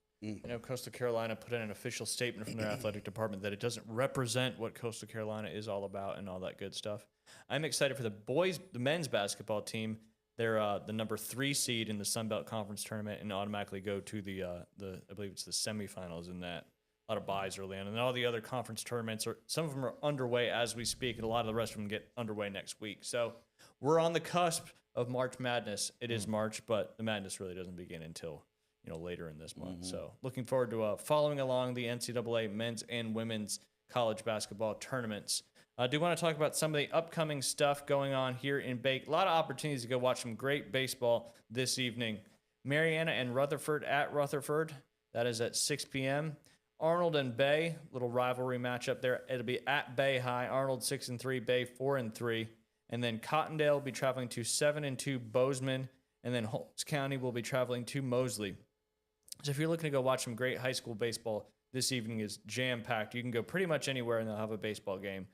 I know Coastal Carolina put in an official statement from their athletic department that it doesn't represent what Coastal Carolina is all about and all that good stuff. I'm excited for the men's basketball team. They're the number 3 seed in the Sun Belt Conference tournament and automatically go to the I believe it's the semifinals in that. A lot of buys early on, and all the other conference tournaments some of them are underway as we speak, and a lot of the rest of them get underway next week. So we're on the cusp of March Madness. It is March, but the madness really doesn't begin until later in this month. So looking forward to following along the NCAA men's and women's college basketball tournaments. I do want to talk about some of the upcoming stuff going on here in Bake. A lot of opportunities to go watch some great baseball this evening. Mariana and Rutherford at Rutherford. That is at 6 p.m. Arnold and Bay, little rivalry matchup there. It'll be at Bay High. Arnold 6-3, Bay 4-3. And then Cottondale will be traveling to 7-2 Bozeman. And then Holmes County will be traveling to Mosley. So if you're looking to go watch some great high school baseball, this evening is jam-packed. You can go pretty much anywhere and they'll have a baseball game.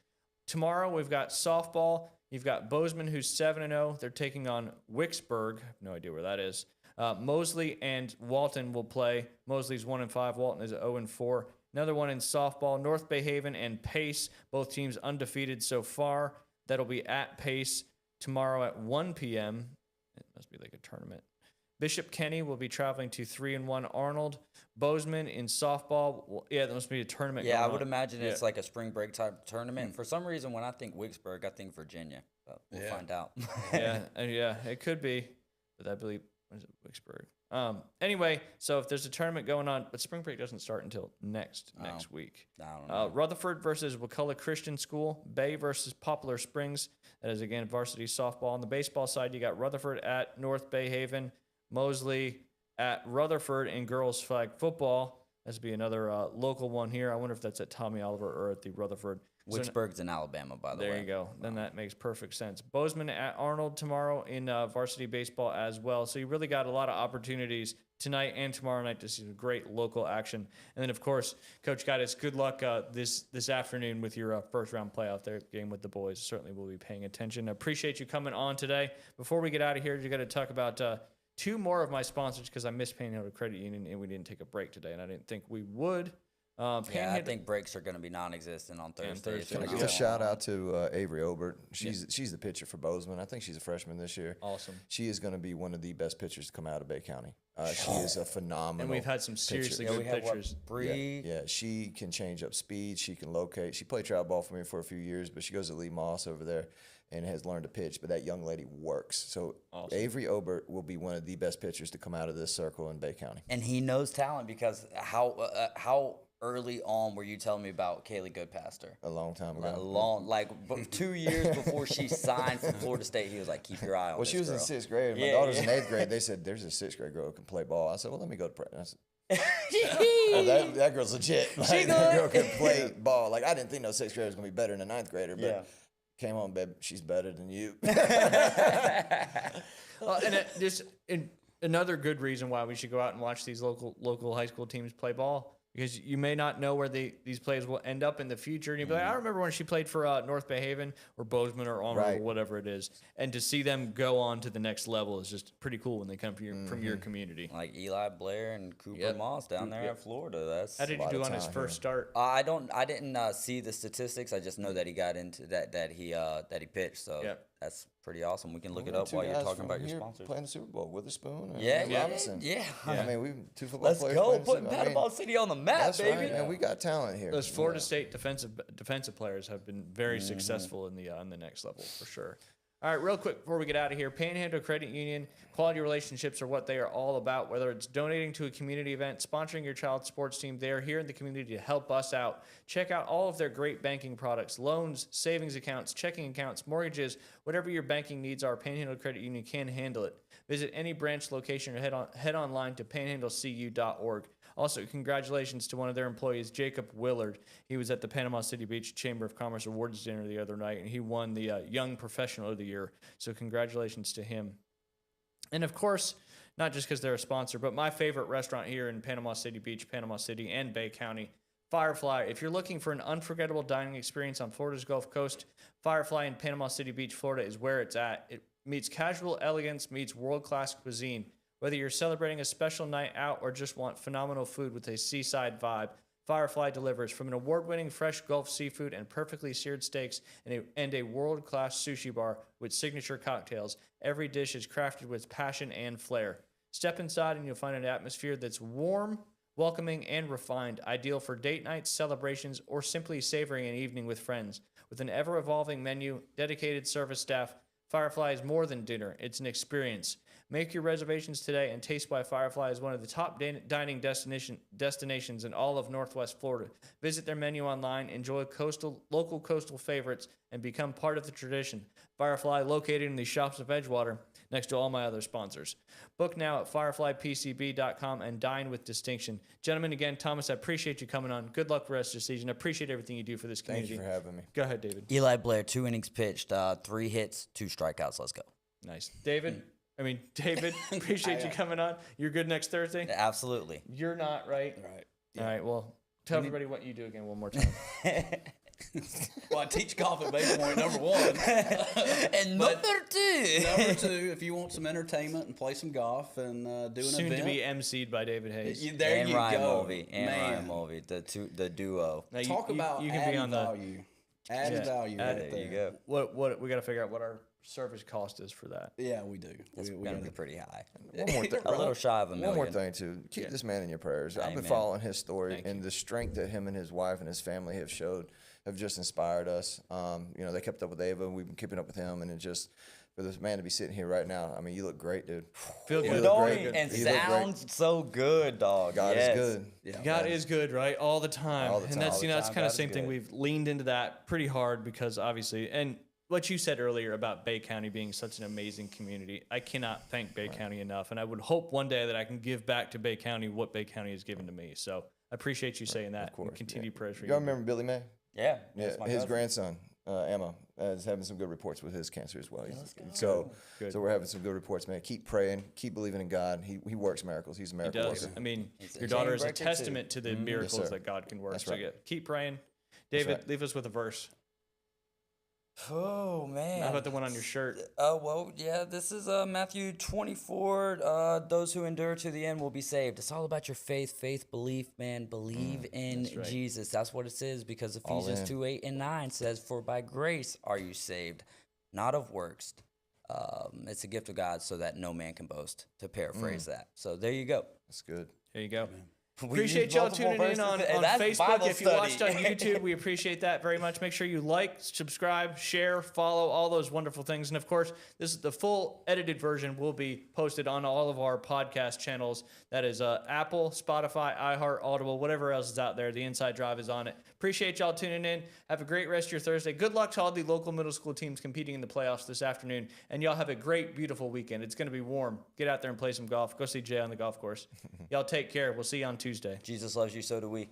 Tomorrow we've got softball. You've got Bozeman, who's 7-0. They're taking on Wicksburg. I have no idea where that is. Mosley and Walton will play. Mosley's 1-5. Walton is 0-4. Another one in softball. North Bay Haven and Pace, both teams undefeated so far. That'll be at Pace tomorrow at 1 p.m. It must be like a tournament. Bishop Kenny will be traveling to 3-1 Arnold. Bozeman in softball. That must be a tournament. Yeah, I going would on. imagine it's like a spring break type tournament. For some reason, when I think Wicksburg, I think Virginia. But we'll find out. yeah, it could be. But I believe, what is it, Wicksburg? Anyway, so if there's a tournament going on, but spring break doesn't start until next week. I don't know. Rutherford versus Wakulla Christian School. Bay versus Poplar Springs. That is, again, varsity softball. On the baseball side, you got Rutherford at North Bay Haven. Mosley at Rutherford in girls flag football. This would be another local one here. I wonder if that's at Tommy Oliver or at the Rutherford Wicksburg's in Alabama, by the way. There you go. Then that makes perfect sense. Bozeman at Arnold tomorrow in varsity baseball as well. So you really got a lot of opportunities tonight and tomorrow night to see some great local action. And then, of course, Coach Gaddis, good luck this afternoon with your first round playoff there game with the boys. Certainly we'll be paying attention. I appreciate you coming on today. Before we get out of here, you got to talk about two more of my sponsors because I missed Panhandle Credit Union and we didn't take a break today, and I didn't think we would. Yeah, I think breaks are going to be non-existent on Thursday. Thursday. Can I give a shout out to Avery Obert? She's the pitcher for Bozeman. I think she's a freshman this year. Awesome. She is going to be one of the best pitchers to come out of Bay County. She is a phenomenal. And we've had some seriously pitcher. good we have pitchers. Bree. Yeah, she can change up speed. She can locate. She played travel ball for me for a few years, but she goes to Lee Moss over there and has learned to pitch. But that young lady works. So Avery Obert will be one of the best pitchers to come out of this circle in Bay County. And he knows talent because how early on were you telling me about Kaylee Goodpaster? A long time ago. 2 years before she signed for Florida State, he was like, keep your eye on Well, this she was girl. in sixth grade. My Yeah, daughter's yeah. in eighth grade. They said, there's a sixth grade girl who can play ball. I said, well, let me go to practice. Oh, that girl's legit. Like, that girl can play ball. Like, I didn't think no sixth grader was going to be better than a ninth grader, but Yeah. came on, babe, she's better than you. Another good reason why we should go out and watch these local high school teams play ball, because you may not know where these players will end up in the future. And you'll be like, I remember when she played for North Bay Haven or Bozeman or Arnold Right. or whatever it is. And to see them go on to the next level is just pretty cool when they come from your community. Like Eli Blair and Cooper Yep. Moss down there in Florida. That's How did you lot do of on his talent first start? I didn't see the statistics. I just know that he got into that he pitched. So Yep. that's pretty awesome. We can look We it got up two while you're guys talking from about your here sponsors. playing the Super Bowl, Witherspoon and Yeah, Robinson. yeah. I mean, we two football Let's players. go, playing the putting Super- I mean, Panama City on the map, That's baby. right, man. We got talent here. Those Florida State defensive players have been very successful in the on the next level for sure. All right, real quick before we get out of here, Panhandle Credit Union, quality relationships are what they are all about. Whether it's donating to a community event, sponsoring your child's sports team, they are here in the community to help us out. Check out all of their great banking products, loans, savings accounts, checking accounts, mortgages, whatever your banking needs are, Panhandle Credit Union can handle it. Visit any branch location or head online to panhandlecu.org. Also, congratulations to one of their employees, Jacob Willard. He was at the Panama City Beach Chamber of Commerce Awards dinner the other night, and he won the Young Professional of the Year. So congratulations to him. And of course, not just because they're a sponsor, but my favorite restaurant here in Panama City Beach, Panama City, and Bay County, Firefly. If you're looking for an unforgettable dining experience on Florida's Gulf Coast, Firefly in Panama City Beach, Florida is where it's at. It meets casual elegance, meets world-class cuisine. Whether you're celebrating a special night out or just want phenomenal food with a seaside vibe, Firefly delivers. From an award-winning fresh Gulf seafood and perfectly seared steaks and a world-class sushi bar with signature cocktails, every dish is crafted with passion and flair. Step inside and you'll find an atmosphere that's warm, welcoming, and refined, ideal for date nights, celebrations, or simply savoring an evening with friends. With an ever-evolving menu, dedicated service staff, Firefly is more than dinner. It's an experience. Make your reservations today, and Taste by Firefly is one of the top dining destinations in all of Northwest Florida. Visit their menu online, enjoy local coastal favorites, and become part of the tradition. Firefly, located in the shops of Edgewater, next to all my other sponsors. Book now at fireflypcb.com and dine with distinction. Gentlemen, again, Thomas, I appreciate you coming on. Good luck for the rest of the season. I appreciate everything you do for this Thank community. you for having me. Go ahead, David. Eli Blair, 2 innings pitched, 3 hits, 2 strikeouts. Let's go. Nice. David, appreciate you coming on. You're good next Thursday? Absolutely. You're not, right? Right. All right, well, tell everybody what you do again one more time. Well, I teach golf at Bay Point, number one. And number 2. Number two, if you want some entertainment and play some golf and do an Soon event. to be MC'd by David Hayes. There and you Ryan go. Mulvey. And Man. Ryan Mulvey, the duo. Now, Talk about you can adding be on the value. Adding Yeah, value right There there. you go. what we got to figure out what our service cost is for that. Yeah, we do. It's we going to gotta- be pretty high. One more thing. A little shy of a One million. more thing too. Keep this man in your prayers. I've been Amen. following his story, Thank and you. the strength that him and his wife and his family have showed have just inspired us. They kept up with Ava. We've been keeping up with him, and it just for this man to be sitting here right now. I mean, you look great, dude. Feel You good. look Don't great. he? And You look great. sounds so good, dog. God Yes. is good. Yeah, God is good, right? All the time. All the And time. that's All the that's time. kind of God the same is thing. good. We've leaned into that pretty hard because obviously, and what you said earlier about Bay County being such an amazing community, I cannot thank Bay County enough. And I would hope one day that I can give back to Bay County what Bay County has given to me. So I appreciate you saying that. Of course. And continue prayers for Y'all you. remember Billy May? Yeah. Yeah, that's my his cousin. grandson, Emma, is having some good reports with his cancer as well. So we're having some good reports, man. Keep praying, keep believing in God. He works miracles. He's a He miracle does. worker. I mean, He's a your daughter chain is a breaker, too. testament to the miracles sir. that God can work. That's So right. yeah, keep praying. David, right. leave us with a verse. Oh man. How about the one on your shirt? Well, yeah, this is Matthew 24. Those who endure to the end will be saved. It's all about your faith, belief, man. Believe in right. Jesus. That's what it says, because Ephesians in. 2:8-9 says, "For by grace are you saved, not of works." It's a gift of God, so that no man can boast, to paraphrase that. So there you go. That's good. There you go. We Appreciate use y'all multiple tuning in verses, on and that's Facebook. Bible If you watched on study. YouTube, we appreciate that very much. Make sure you like, subscribe, share, follow, all those wonderful things. And of course, this is the full edited version will be posted on all of our podcast channels. That is Apple, Spotify, iHeart, Audible, whatever else is out there. The Inside Drive is on it. Appreciate y'all tuning in. Have a great rest of your Thursday. Good luck to all the local middle school teams competing in the playoffs this afternoon. And y'all have a great, beautiful weekend. It's going to be warm. Get out there and play some golf. Go see Jay on the golf course. Y'all take care. We'll see you on Tuesday. Jesus loves you, so do we.